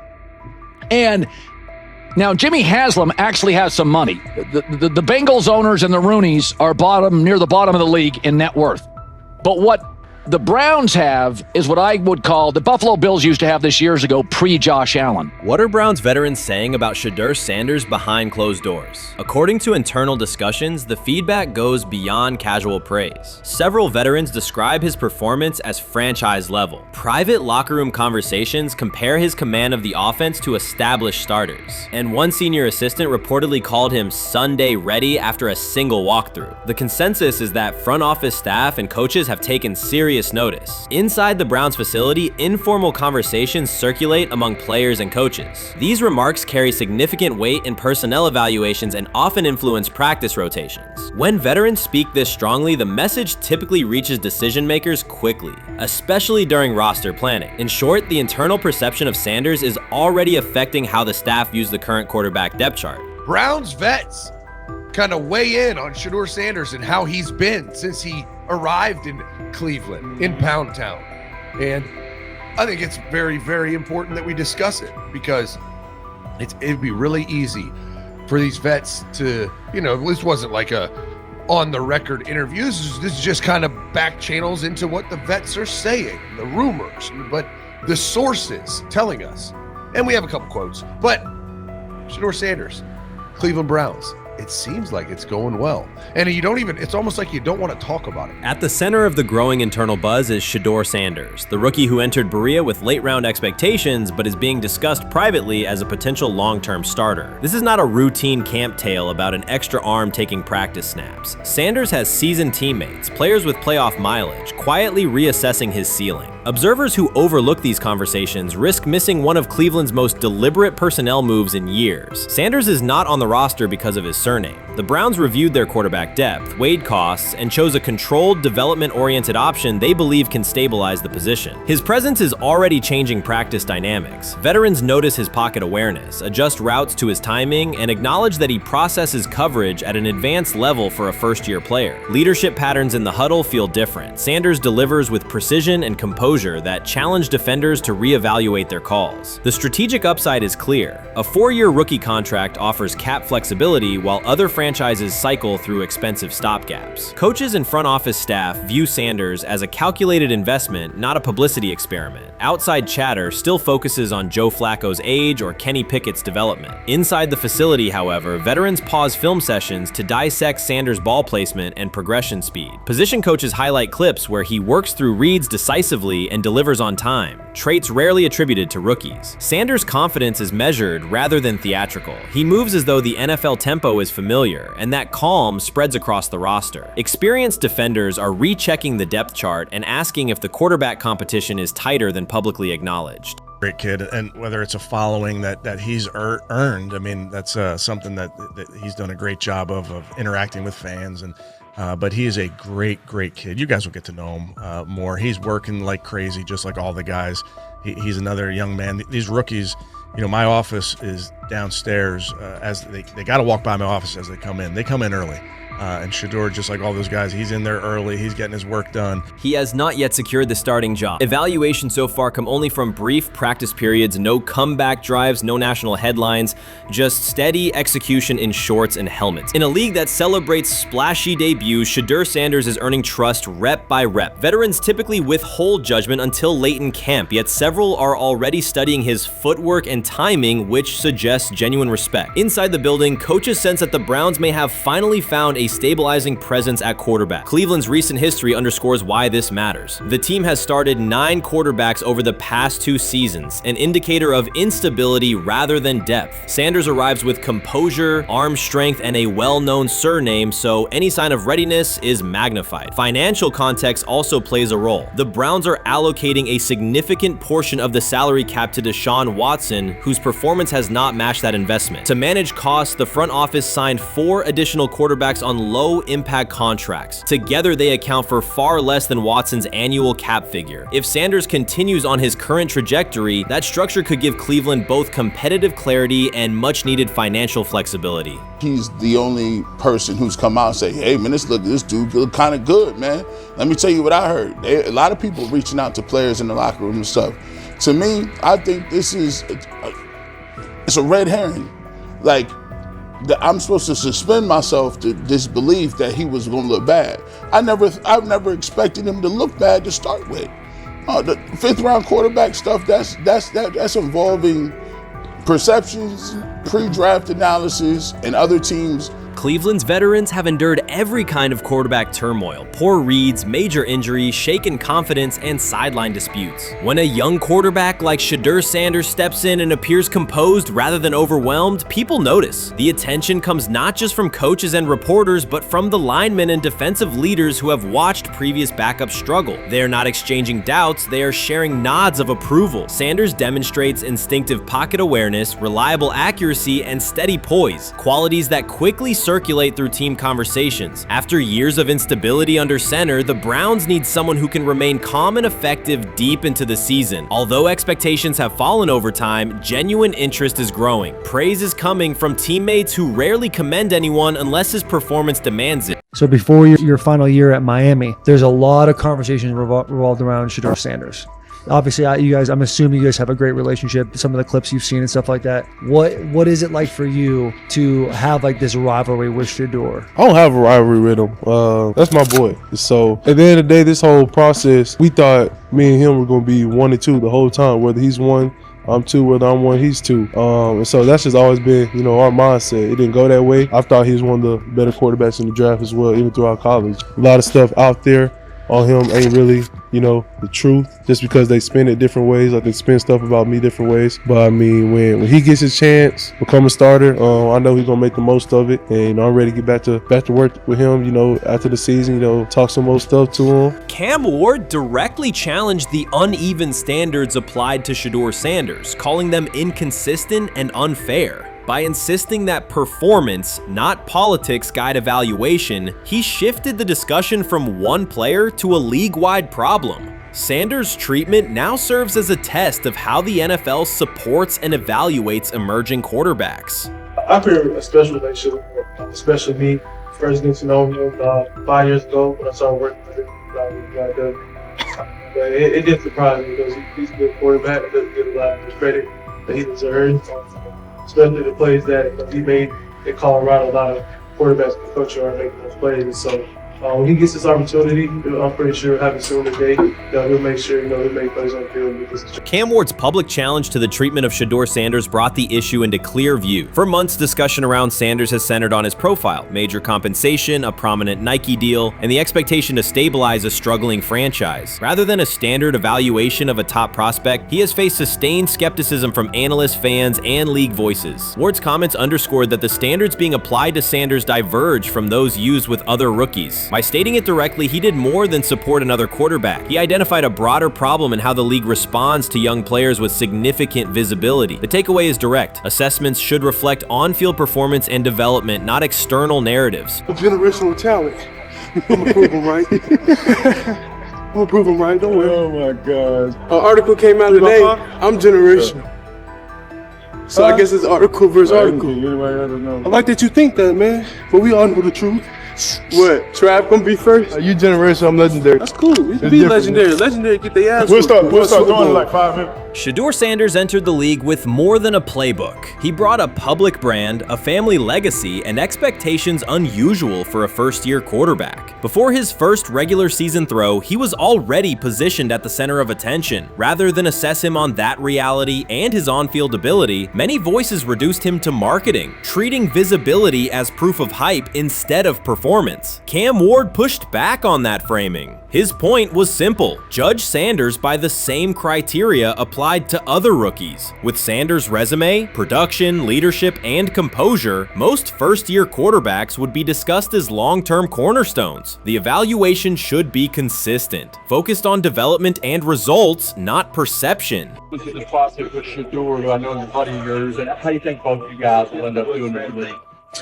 And now Jimmy Haslam actually has some money. The Bengals owners and the Rooneys are near the bottom of the league in net worth. But what the Browns have is what I would call the Buffalo Bills used to have this years ago, pre-Josh Allen. What are Browns veterans saying about Shedeur Sanders behind closed doors? According to internal discussions, the feedback goes beyond casual praise. Several veterans describe his performance as franchise level. Private locker room conversations compare his command of the offense to established starters. And one senior assistant reportedly called him Sunday ready after a single walkthrough. The consensus is that front office staff and coaches have taken serious notice. Inside the Browns facility, informal conversations circulate among players and coaches. These remarks carry significant weight in personnel evaluations and often influence practice rotations. When veterans speak this strongly, the message typically reaches decision makers quickly, especially during roster planning. In short, the internal perception of Sanders is already affecting how the staff views the current quarterback depth chart. Browns vets kind of weigh in on Shedeur Sanders and how he's been since he arrived in Cleveland, in Pound Town. And I think it's very, very important that we discuss it, because it'd be really easy for these vets to, this wasn't like a on the record interviews. This is just kind of back channels into what the vets are saying, the rumors, but the sources telling us. And we have a couple quotes, but Shedeur Sanders, Cleveland Browns, it seems like it's going well. And it's almost like you don't want to talk about it. At the center of the growing internal buzz is Shedeur Sanders, the rookie who entered Berea with late round expectations but is being discussed privately as a potential long-term starter. This is not a routine camp tale about an extra arm taking practice snaps. Sanders has seasoned teammates, players with playoff mileage, quietly reassessing his ceiling. Observers who overlook these conversations risk missing one of Cleveland's most deliberate personnel moves in years. Sanders is not on the roster because of his surname. The Browns reviewed their quarterback depth, weighed costs, and chose a controlled, development-oriented option they believe can stabilize the position. His presence is already changing practice dynamics. Veterans notice his pocket awareness, adjust routes to his timing, and acknowledge that he processes coverage at an advanced level for a first-year player. Leadership patterns in the huddle feel different. Sanders delivers with precision and composure that challenge defenders to reevaluate their calls. The strategic upside is clear. A 4-year rookie contract offers cap flexibility while other franchises cycle through expensive stopgaps. Coaches and front office staff view Sanders as a calculated investment, not a publicity experiment. Outside chatter still focuses on Joe Flacco's age or Kenny Pickett's development. Inside the facility, however, veterans pause film sessions to dissect Sanders' ball placement and progression speed. Position coaches highlight clips where he works through reads decisively and delivers on time, traits rarely attributed to rookies. Sanders' confidence is measured rather than theatrical. He moves as though the NFL tempo is familiar, and that calm spreads across the roster. Experienced defenders are rechecking the depth chart and asking if the quarterback competition is tighter than publicly acknowledged. Great kid, and whether it's a following that he's earned, I mean, that's something that he's done a great job of interacting with fans. And but he is a great kid. You guys will get to know him more. He's working like crazy, just like all the guys. He's another young man. These rookies, you know, my office is downstairs. As they got to walk by my office as they come in. They come in early. And Shedeur, just like all those guys, he's in there early. He's getting his work done. He has not yet secured the starting job. Evaluations so far come only from brief practice periods, no comeback drives, no national headlines, just steady execution in shorts and helmets. In a league that celebrates splashy debuts, Shedeur Sanders is earning trust rep by rep. Veterans typically withhold judgment until late in camp, yet several are already studying his footwork and timing, which suggests genuine respect. Inside the building, coaches sense that the Browns may have finally found a stabilizing presence at quarterback. Cleveland's recent history underscores why this matters. The team has started 9 quarterbacks over the past 2 seasons, an indicator of instability rather than depth. Sanders arrives with composure, arm strength, and a well-known surname, so any sign of readiness is magnified. Financial context also plays a role. The Browns are allocating a significant portion of the salary cap to Deshaun Watson, whose performance has not matched that investment. To manage costs, the front office signed 4 additional quarterbacks on low-impact contracts. Together, they account for far less than Watson's annual cap figure. If Sanders continues on his current trajectory, that structure could give Cleveland both competitive clarity and much-needed financial flexibility. He's the only person who's come out and say, hey, man, this dude look kind of good, man. Let me tell you what I heard. A lot of people reaching out to players in the locker room and stuff. To me, I think this is it's a red herring. Like, I'm supposed to suspend myself to disbelief that he was going to look bad. I've never expected him to look bad to start with. The 5th round quarterback stuff, that's involving perceptions, pre-draft analysis, and other teams. Cleveland's veterans have endured every kind of quarterback turmoil: poor reads, major injuries, shaken confidence, and sideline disputes. When a young quarterback like Shedeur Sanders steps in and appears composed rather than overwhelmed, people notice. The attention comes not just from coaches and reporters, but from the linemen and defensive leaders who have watched previous backups struggle. They are not exchanging doubts, they are sharing nods of approval. Sanders demonstrates instinctive pocket awareness, reliable accuracy, and steady poise, qualities that quickly circulate through team conversations. After years of instability under center, the Browns need someone who can remain calm and effective deep into the season. Although expectations have fallen over time, genuine interest is growing. Praise is coming from teammates who rarely commend anyone unless his performance demands it. So before your final year at Miami, there's a lot of conversations revolved around Shedeur Sanders. Obviously, I'm assuming you guys have a great relationship. Some of the clips you've seen and stuff like that. What is it like for you to have like this rivalry with Shedeur? I don't have a rivalry with him. That's my boy. So at the end of the day, this whole process, we thought me and him were going to be 1 and 2 the whole time. Whether he's 1, I'm 2. Whether I'm 1, he's 2. And so that's just always been, our mindset. It didn't go that way. I thought he was one of the better quarterbacks in the draft as well, even throughout college. A lot of stuff out there on him ain't really, the truth, just because they spin it different ways. Like they spin stuff about me different ways. But I mean, when he gets his chance, become a starter, I know he's gonna make the most of it. And I'm ready to get back to work with him, after the season, talk some more stuff to him. Cam Ward directly challenged the uneven standards applied to Shedeur Sanders, calling them inconsistent and unfair. By insisting that performance, not politics, guide evaluation, he shifted the discussion from one player to a league-wide problem. Sanders' treatment now serves as a test of how the NFL supports and evaluates emerging quarterbacks. I feel a special relationship with him, especially me. First getting to know him 5 years ago when I started working with him. But it did surprise me because he's a good quarterback. It doesn't get a lot of the credit that he deserves. Especially the plays that he made in Colorado. A lot of quarterbacks and coaches are making those plays. And so when he gets this opportunity, I'm pretty sure having soon today that he'll make sure he'll make plays on the field. Cam Ward's public challenge to the treatment of Shedeur Sanders brought the issue into clear view. For months, discussion around Sanders has centered on his profile: major compensation, a prominent Nike deal, and the expectation to stabilize a struggling franchise. Rather than a standard evaluation of a top prospect, he has faced sustained skepticism from analysts, fans, and league voices. Ward's comments underscored that the standards being applied to Sanders diverge from those used with other rookies. By stating it directly, he did more than support another quarterback. He identified a broader problem in how the league responds to young players with significant visibility. The takeaway is direct. Assessments should reflect on-field performance and development, not external narratives. Generational talent. I'm gonna prove him right. I'm gonna prove him right. Don't worry. Oh my gosh. An article came out today. I'm generational. So I guess it's article versus article. I like that you think that, man. But we all know the truth. What? Trav gonna be first? You generational, I'm legendary. That's cool. We can be legendary. Legendary get their ass. We'll start doing it in like 5 minutes. Shedeur Sanders entered the league with more than a playbook. He brought a public brand, a family legacy, and expectations unusual for a first-year quarterback. Before his first regular season throw, he was already positioned at the center of attention. Rather than assess him on that reality and his on-field ability, many voices reduced him to marketing, treating visibility as proof of hype instead of performance. Cam Ward pushed back on that framing. His point was simple: judge Sanders by the same criteria applied to other rookies. With Sanders' resume, production, leadership, and composure, most first-year quarterbacks would be discussed as long-term cornerstones. The evaluation should be consistent, focused on development and results, not perception. Look at the process with Shedeur, who I know is a buddy of yours, and how do you think both of you guys will end up doing in the league?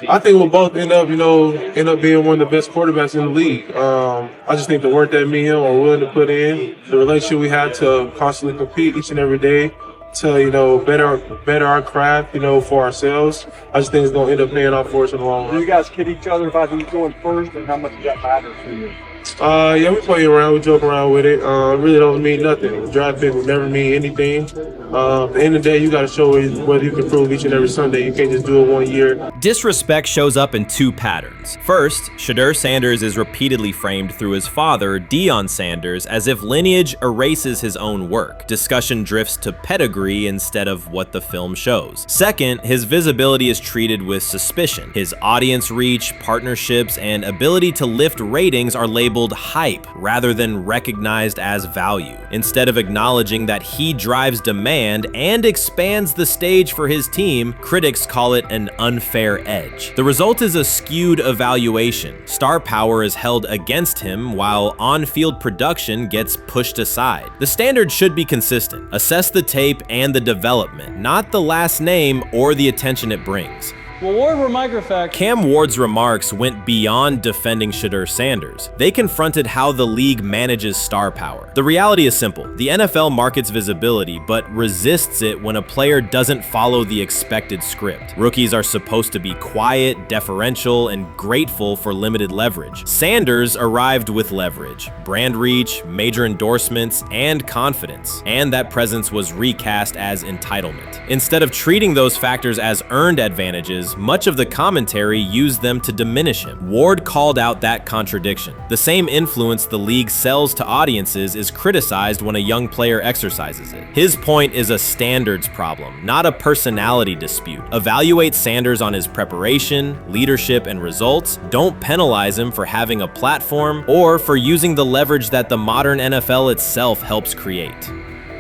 I think we'll both end up being one of the best quarterbacks in the league. I just think the work that me and him are willing to put in, the relationship we have to constantly compete each and every day, to better our craft, for ourselves. I just think it's gonna end up paying off for us in the long run. Do you guys kid each other about who's going first, and how much does that matter to you? Yeah, we play around, we joke around with it. Really don't mean nothing. The draft pick will never mean anything. At the end of the day, you got to show whether you can prove each and every Sunday. You can't just do it 1 year. Disrespect shows up in two patterns. First, Shedeur Sanders is repeatedly framed through his father, Deion Sanders, as if lineage erases his own work. Discussion drifts to pedigree instead of what the film shows. Second, his visibility is treated with suspicion. His audience reach, partnerships, and ability to lift ratings are labeled hype rather than recognized as value. Instead of acknowledging that he drives demand and expands the stage for his team, critics call it an unfair edge. The result is a skewed evaluation. Star power is held against him while on-field production gets pushed aside. The standard should be consistent. Assess the tape and the development, not the last name or the attention it brings. Well, Ward were microfacts. Cam Ward's remarks went beyond defending Shedeur Sanders. They confronted how the league manages star power. The reality is simple. The NFL markets visibility, but resists it when a player doesn't follow the expected script. Rookies are supposed to be quiet, deferential, and grateful for limited leverage. Sanders arrived with leverage, brand reach, major endorsements, and confidence. And that presence was recast as entitlement. Instead of treating those factors as earned advantages, much of the commentary used them to diminish him. Ward called out that contradiction. The same influence the league sells to audiences is criticized when a young player exercises it. His point is a standards problem, not a personality dispute. Evaluate Sanders on his preparation, leadership, and results. Don't penalize him for having a platform or for using the leverage that the modern NFL itself helps create.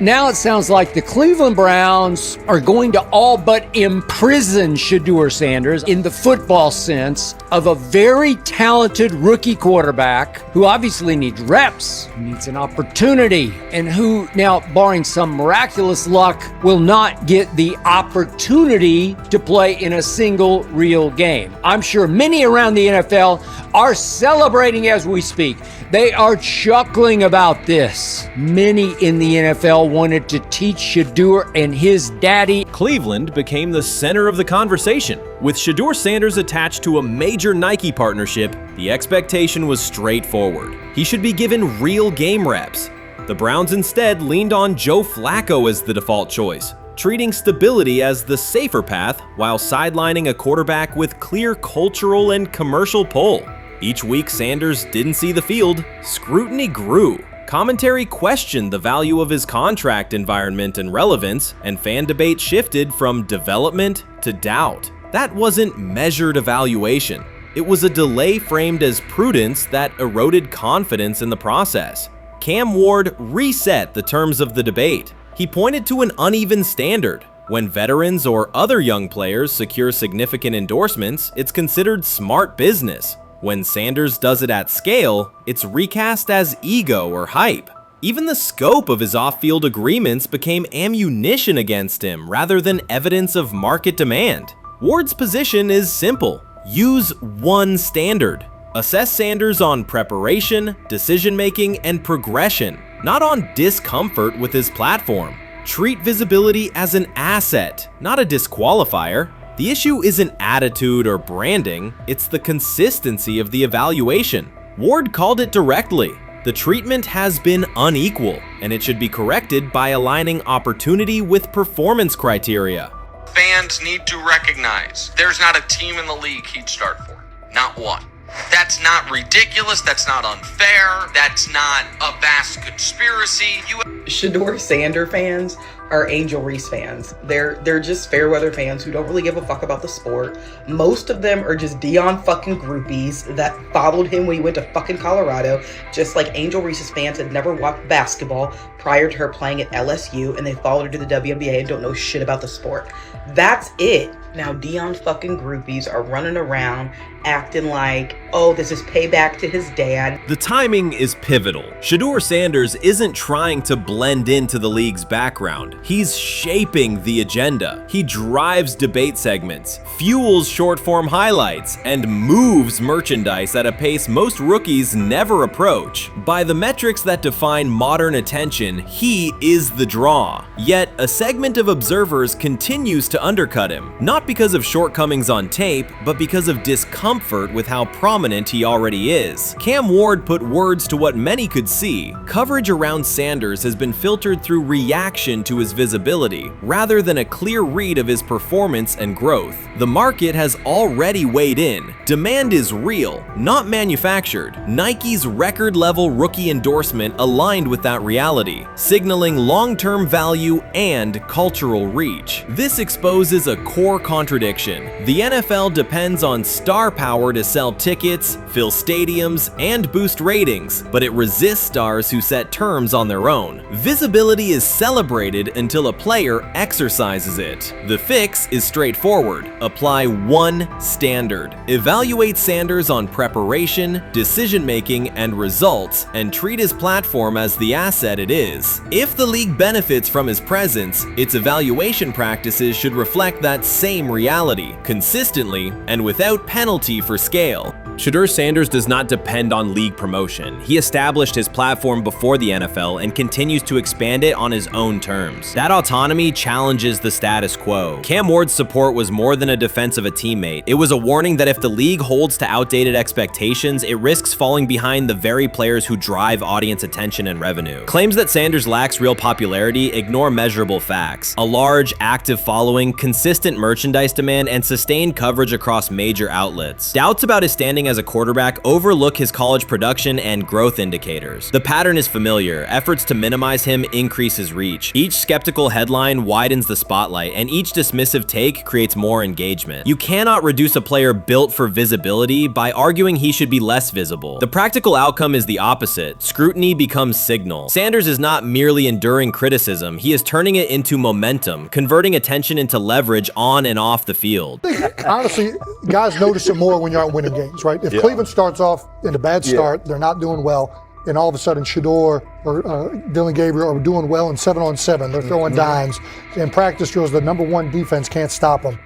Now it sounds like the Cleveland Browns are going to all but imprison Shedeur Sanders in the football sense of a very talented rookie quarterback who obviously needs reps, needs an opportunity, and who now, barring some miraculous luck, will not get the opportunity to play in a single real game. I'm sure many around the NFL are celebrating as we speak. They are chuckling about this. Many in the NFL wanted to teach Shedeur and his daddy. Cleveland became the center of the conversation. With Shedeur Sanders attached to a major Nike partnership, the expectation was straightforward. He should be given real game reps. The Browns instead leaned on Joe Flacco as the default choice, treating stability as the safer path while sidelining a quarterback with clear cultural and commercial pull. Each week Sanders didn't see the field, scrutiny grew. Commentary questioned the value of his contract environment and relevance, and fan debate shifted from development to doubt. That wasn't measured evaluation. It was a delay framed as prudence that eroded confidence in the process. Cam Ward reset the terms of the debate. He pointed to an uneven standard. When veterans or other young players secure significant endorsements, it's considered smart business. When Sanders does it at scale, it's recast as ego or hype. Even the scope of his off-field agreements became ammunition against him rather than evidence of market demand. Ward's position is simple. Use one standard. Assess Sanders on preparation, decision-making, and progression, not on discomfort with his platform. Treat visibility as an asset, not a disqualifier. The issue isn't attitude or branding, it's the consistency of the evaluation. Ward called it directly. The treatment has been unequal, and it should be corrected by aligning opportunity with performance criteria. Fans need to recognize there's not a team in the league he'd start for. Not one. That's not ridiculous. That's not unfair. That's not a vast conspiracy. Shedeur Sanders fans are Angel Reese fans. They're just fair weather fans who don't really give a fuck about the sport. Most of them are just Deion fucking groupies that followed him when he went to fucking Colorado, just like Angel Reese's fans had never watched basketball prior to her playing at LSU, and they followed her to the WNBA and don't know shit about the sport. That's it. Now Deion fucking groupies are running around acting like, oh, this is payback to his dad. The timing is pivotal. Shedeur Sanders isn't trying to blend into the league's background. He's shaping the agenda. He drives debate segments, fuels short-form highlights, and moves merchandise at a pace most rookies never approach. By the metrics that define modern attention, he is the draw. Yet, a segment of observers continues to undercut him, not because of shortcomings on tape, but because of discomfort with how prominent he already is. Cam Ward put words to what many could see. Coverage around Sanders has been filtered through reaction to his visibility, rather than a clear read of his performance and growth. The market has already weighed in. Demand is real, not manufactured. Nike's record-level rookie endorsement aligned with that reality, signaling long-term value and cultural reach. This exposes a core contradiction. The NFL depends on star power to sell tickets, fill stadiums, and boost ratings, but it resists stars who set terms on their own. Visibility is celebrated until a player exercises it. The fix is straightforward. Apply one standard. Evaluate Sanders on preparation, decision-making, and results, and treat his platform as the asset it is. If the league benefits from his presence, its evaluation practices should reflect that same reality, consistently and without penalty for scale. Shedeur Sanders does not depend on league promotion. He established his platform before the NFL and continues to expand it on his own terms. That autonomy challenges the status quo. Cam Ward's support was more than a defense of a teammate. It was a warning that if the league holds to outdated expectations, it risks falling behind the very players who drive audience attention and revenue. Claims that Sanders lacks real popularity ignore measurable facts. A large, active following, consistent merchandise demand, and sustained coverage across major outlets. Doubts about his standing as a quarterback overlook his college production and growth indicators. The pattern is familiar. Efforts to minimize him increase his reach. Each skeptical headline widens the spotlight, and each dismissive take creates more engagement. You cannot reduce a player built for visibility by arguing he should be less visible. The practical outcome is the opposite. Scrutiny becomes signal. Sanders is not merely enduring criticism, he is turning it into momentum, converting attention into leverage on and off the field. Honestly, guys notice it more when you're out winning games, right? If Cleveland starts off in a bad start, they're not doing well, and all of a sudden Shedeur or Dillon Gabriel are doing well in 7-on-7. They're throwing dimes. In practice drills, the number one defense can't stop them.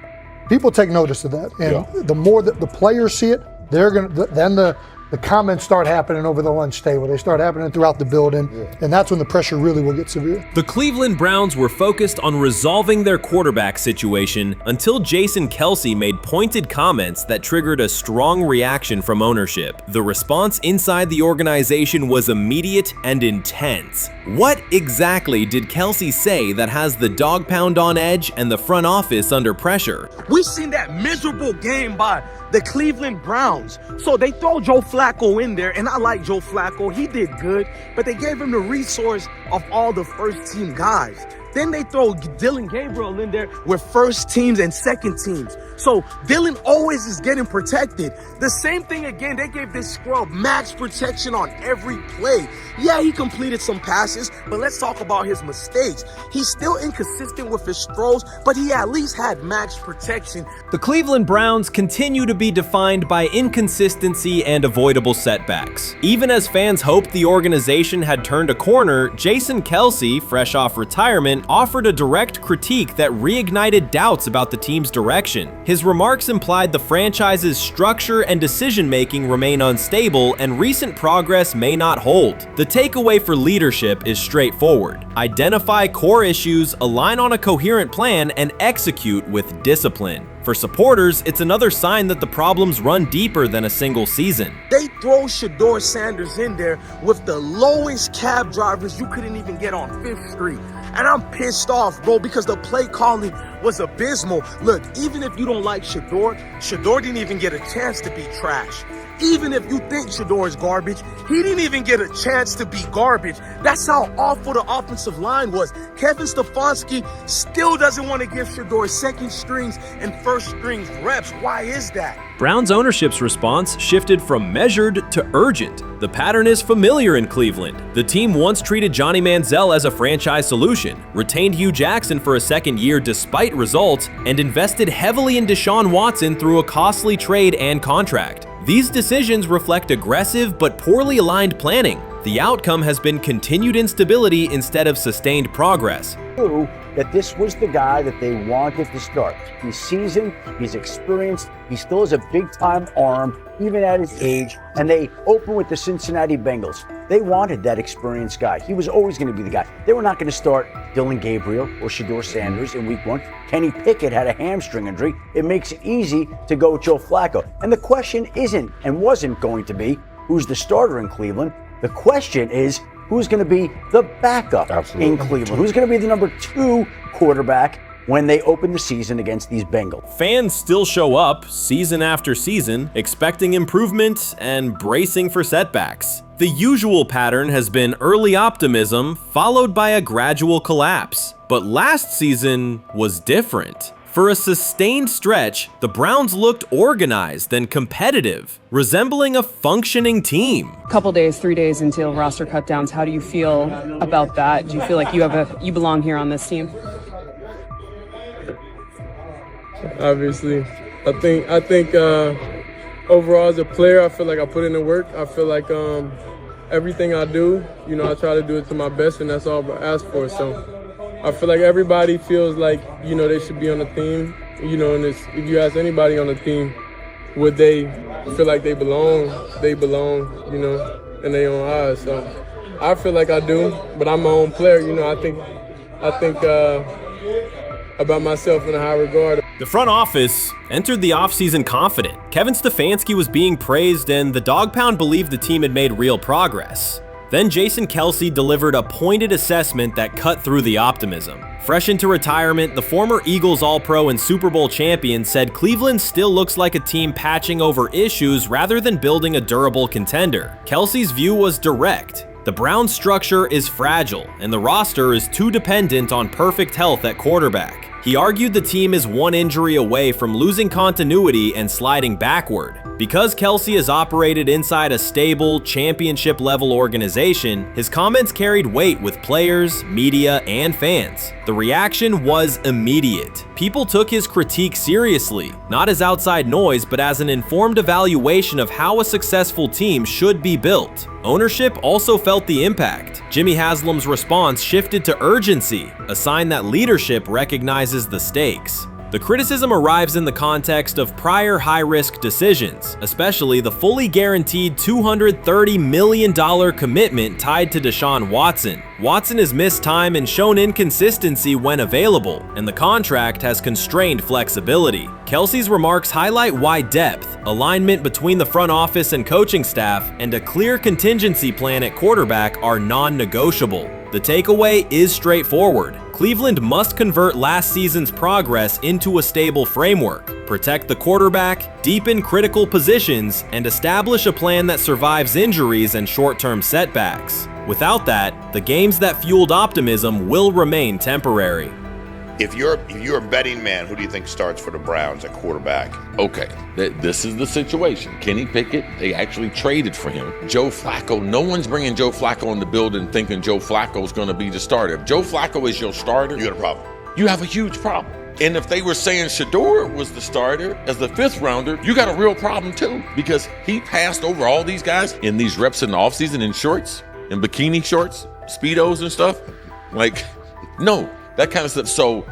People take notice of that, and the more that the players see it, they're gonna. Then the comments start happening over the lunch table. They start happening throughout the building, and that's when the pressure really will get severe. The Cleveland Browns were focused on resolving their quarterback situation until Jason Kelce made pointed comments that triggered a strong reaction from ownership. The response inside the organization was immediate and intense. What exactly did Kelce say that has the dog pound on edge and the front office under pressure? We've seen that miserable game by the Cleveland Browns. So they throw Joe Flacco in there, and I like Joe Flacco. He did good, but they gave him the resource of all the first-team guys. Then they throw Dillon Gabriel in there with first teams and second teams. So Dillon always is getting protected. The same thing again, they gave this scrub max protection on every play. Yeah, he completed some passes, but let's talk about his mistakes. He's still inconsistent with his throws, but he at least had max protection. The Cleveland Browns continue to be defined by inconsistency and avoidable setbacks. Even as fans hoped the organization had turned a corner, Jason Kelce, fresh off retirement, offered a direct critique that reignited doubts about the team's direction. His remarks implied the franchise's structure and decision-making remain unstable and recent progress may not hold. The takeaway for leadership is straightforward. Identify core issues, align on a coherent plan, and execute with discipline. For supporters, it's another sign that the problems run deeper than a single season. They throw Shedeur Sanders in there with the lowest cab drivers you couldn't even get on 5th Street. And I'm pissed off, bro, because the play calling was abysmal. Look, even if you don't like Shedeur didn't even get a chance to be trash. Even if you think Shedeur is garbage, he didn't even get a chance to be garbage. That's how awful the offensive line was. Kevin Stefanski still doesn't want to give Shedeur second strings and first strings reps. Why is that? Browns ownership's response shifted from measured to urgent. The pattern is familiar in Cleveland. The team once treated Johnny Manziel as a franchise solution, retained Hugh Jackson for a second year despite results, and invested heavily in Deshaun Watson through a costly trade and contract. These decisions reflect aggressive but poorly aligned planning. The outcome has been continued instability instead of sustained progress. That this was the guy that they wanted to start. He's seasoned, he's experienced, he still has a big-time arm, even at his age, and they open with the Cincinnati Bengals. They wanted that experienced guy. He was always going to be the guy. They were not going to start Dillon Gabriel or Shedeur Sanders in week 1. Kenny Pickett had a hamstring injury. It makes it easy to go with Joe Flacco. And the question isn't and wasn't going to be who's the starter in Cleveland. The question is, who's going to be the backup in Cleveland? Who's going to be the number 2 quarterback when they open the season against these Bengals? Fans still show up season after season, expecting improvement and bracing for setbacks. The usual pattern has been early optimism followed by a gradual collapse. But last season was different. For a sustained stretch, the Browns looked organized and competitive, resembling a functioning team. Couple days, 3 days until roster cutdowns, how do you feel about that? Do you feel like you belong here on this team? Obviously, I think overall as a player, I feel like I put in the work. I feel like everything I do, I try to do it to my best, and that's all I ask for. So I feel like everybody feels like, they should be on the team, and if you ask anybody on the team, would they feel like they belong, in their own eyes. So I feel like I do, but I'm my own player, I think about myself in a high regard. The front office entered the offseason confident. Kevin Stefanski was being praised, and the Dog Pound believed the team had made real progress. Then Jason Kelce delivered a pointed assessment that cut through the optimism. Fresh into retirement, the former Eagles All-Pro and Super Bowl champion said Cleveland still looks like a team patching over issues rather than building a durable contender. Kelce's view was direct. The Browns' structure is fragile, and the roster is too dependent on perfect health at quarterback. He argued the team is one injury away from losing continuity and sliding backward. Because Kelce has operated inside a stable, championship-level organization, his comments carried weight with players, media, and fans. The reaction was immediate. People took his critique seriously, not as outside noise, but as an informed evaluation of how a successful team should be built. Ownership also felt the impact. Jimmy Haslam's response shifted to urgency, a sign that leadership recognizes the stakes. The criticism arrives in the context of prior high-risk decisions, especially the fully guaranteed $230 million commitment tied to Deshaun Watson. Watson has missed time and shown inconsistency when available, and the contract has constrained flexibility. Kelce's remarks highlight why depth, alignment between the front office and coaching staff, and a clear contingency plan at quarterback are non-negotiable. The takeaway is straightforward. Cleveland must convert last season's progress into a stable framework, protect the quarterback, deepen critical positions, and establish a plan that survives injuries and short-term setbacks. Without that, the games that fueled optimism will remain temporary. If you're a betting man, who do you think starts for the Browns at quarterback? Okay, this is the situation. Kenny Pickett, they actually traded for him. Joe Flacco, no one's bringing Joe Flacco in the building thinking Joe Flacco is going to be the starter. If Joe Flacco is your starter, you got a problem. You have a huge problem. And if they were saying Shedeur was the starter as the 5th rounder, you got a real problem too, because he passed over all these guys in these reps in the offseason in shorts, in bikini shorts, Speedos and stuff. Like, no. That kind of stuff. So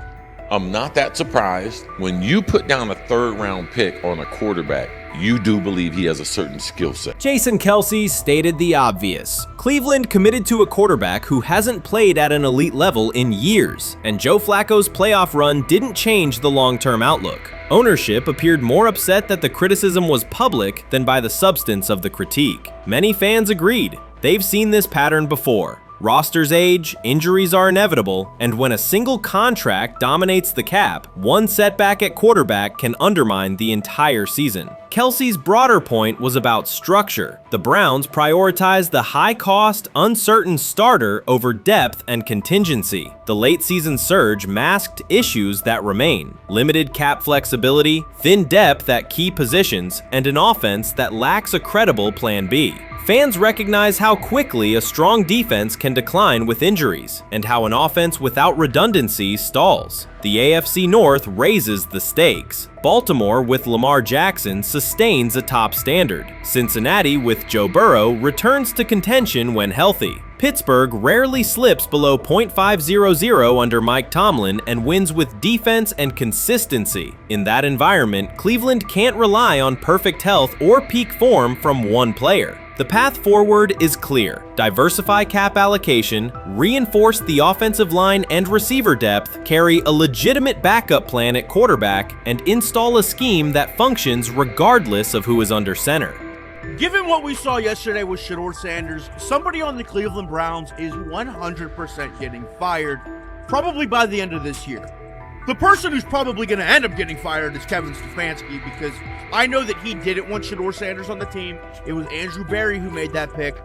I'm not that surprised when you put down a 3rd round pick on a quarterback. You do believe he has a certain skill set. Jason Kelce stated the obvious. Cleveland committed to a quarterback who hasn't played at an elite level in years, and Joe Flacco's playoff run didn't change the long-term outlook. Ownership appeared more upset that the criticism was public than by the substance of the critique. Many fans agreed. They've seen this pattern before. Rosters age, injuries are inevitable, and when a single contract dominates the cap, one setback at quarterback can undermine the entire season. Kelce's broader point was about structure. The Browns prioritized the high-cost, uncertain starter over depth and contingency. The late-season surge masked issues that remain: limited cap flexibility, thin depth at key positions, and an offense that lacks a credible plan B. Fans recognize how quickly a strong defense can decline with injuries, and how an offense without redundancy stalls. The AFC North raises the stakes. Baltimore with Lamar Jackson sustains a top standard. Cincinnati with Joe Burrow returns to contention when healthy. Pittsburgh rarely slips below .500 under Mike Tomlin and wins with defense and consistency. In that environment, Cleveland can't rely on perfect health or peak form from one player. The path forward is clear. Diversify cap allocation, reinforce the offensive line and receiver depth, carry a legitimate backup plan at quarterback, and install a scheme that functions regardless of who is under center. Given what we saw yesterday with Shedeur Sanders, somebody on the Cleveland Browns is 100% getting fired, probably by the end of this year. The person who's probably going to end up getting fired is Kevin Stefanski, because I know that he didn't want Shedeur Sanders on the team. It was Andrew Berry who made that pick.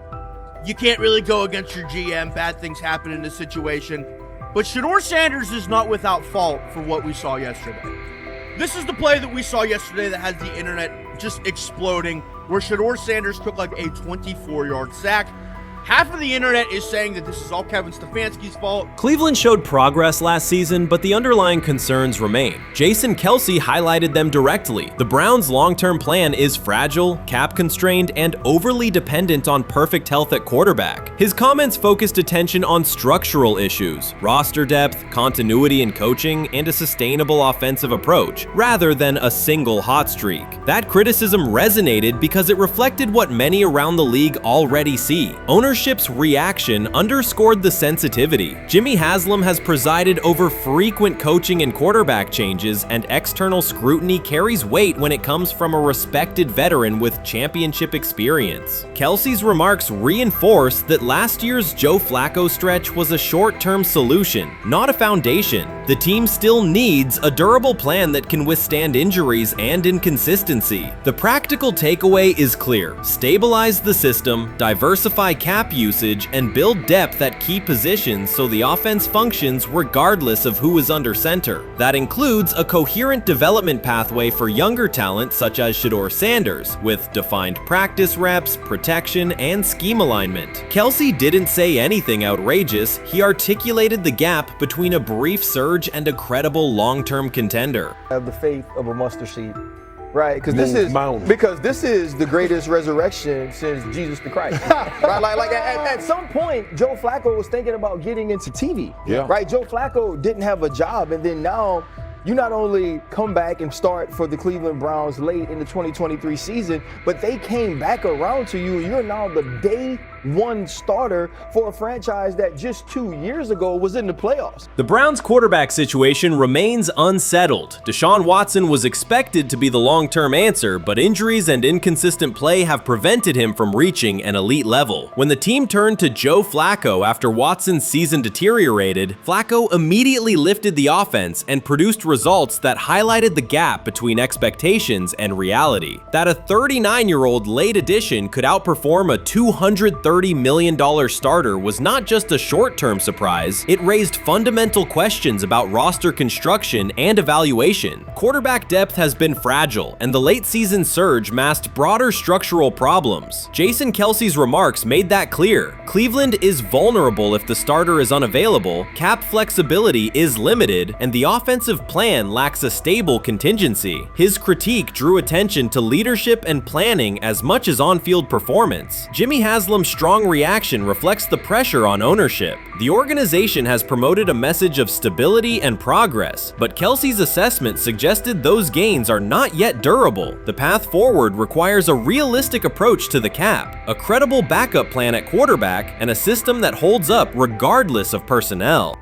You can't really go against your GM. Bad things happen in this situation. But Shedeur Sanders is not without fault for what we saw yesterday. This is the play that we saw yesterday that has the internet just exploding, where Shedeur Sanders took like a 24-yard sack. Half of the internet is saying that this is all Kevin Stefanski's fault. Cleveland showed progress last season, but the underlying concerns remain. Jason Kelce highlighted them directly. The Browns' long-term plan is fragile, cap-constrained, and overly dependent on perfect health at quarterback. His comments focused attention on structural issues, roster depth, continuity in coaching, and a sustainable offensive approach, rather than a single hot streak. That criticism resonated because it reflected what many around the league already see. Ownership's reaction underscored the sensitivity. Jimmy Haslam has presided over frequent coaching and quarterback changes, and external scrutiny carries weight when it comes from a respected veteran with championship experience. Kelce's remarks reinforce that last year's Joe Flacco stretch was a short-term solution, not a foundation. The team still needs a durable plan that can withstand injuries and inconsistency. The practical takeaway is clear: stabilize the system, diversify cap usage, and build depth at key positions so the offense functions regardless of who is under center. That includes a coherent development pathway for younger talent such as Shedeur Sanders, with defined practice reps, protection, and scheme alignment. Kelce didn't say anything outrageous. He articulated the gap between a brief surge and a credible long-term contender. Have the faith of a mustard seed. Right, because this is the greatest resurrection since Jesus the Christ. Right, like at some point, Joe Flacco was thinking about getting into TV. Yeah. Right, Joe Flacco didn't have a job, and then now you not only come back and start for the Cleveland Browns late in the 2023 season, but they came back around to you. You're now the day one starter for a franchise that just 2 years ago was in the playoffs. The Browns' quarterback situation remains unsettled. Deshaun Watson was expected to be the long-term answer, but injuries and inconsistent play have prevented him from reaching an elite level. When the team turned to Joe Flacco after Watson's season deteriorated, Flacco immediately lifted the offense and produced results that highlighted the gap between expectations and reality. That a 39-year-old late addition could outperform a 230 $30 million starter was not just a short-term surprise, it raised fundamental questions about roster construction and evaluation. Quarterback depth has been fragile, and the late-season surge masked broader structural problems. Jason Kelce's remarks made that clear. Cleveland is vulnerable if the starter is unavailable, cap flexibility is limited, and the offensive plan lacks a stable contingency. His critique drew attention to leadership and planning as much as on-field performance. Jimmy Haslam's strong reaction reflects the pressure on ownership. The organization has promoted a message of stability and progress, but Kelce's assessment suggested those gains are not yet durable. The path forward requires a realistic approach to the cap, a credible backup plan at quarterback, and a system that holds up regardless of personnel.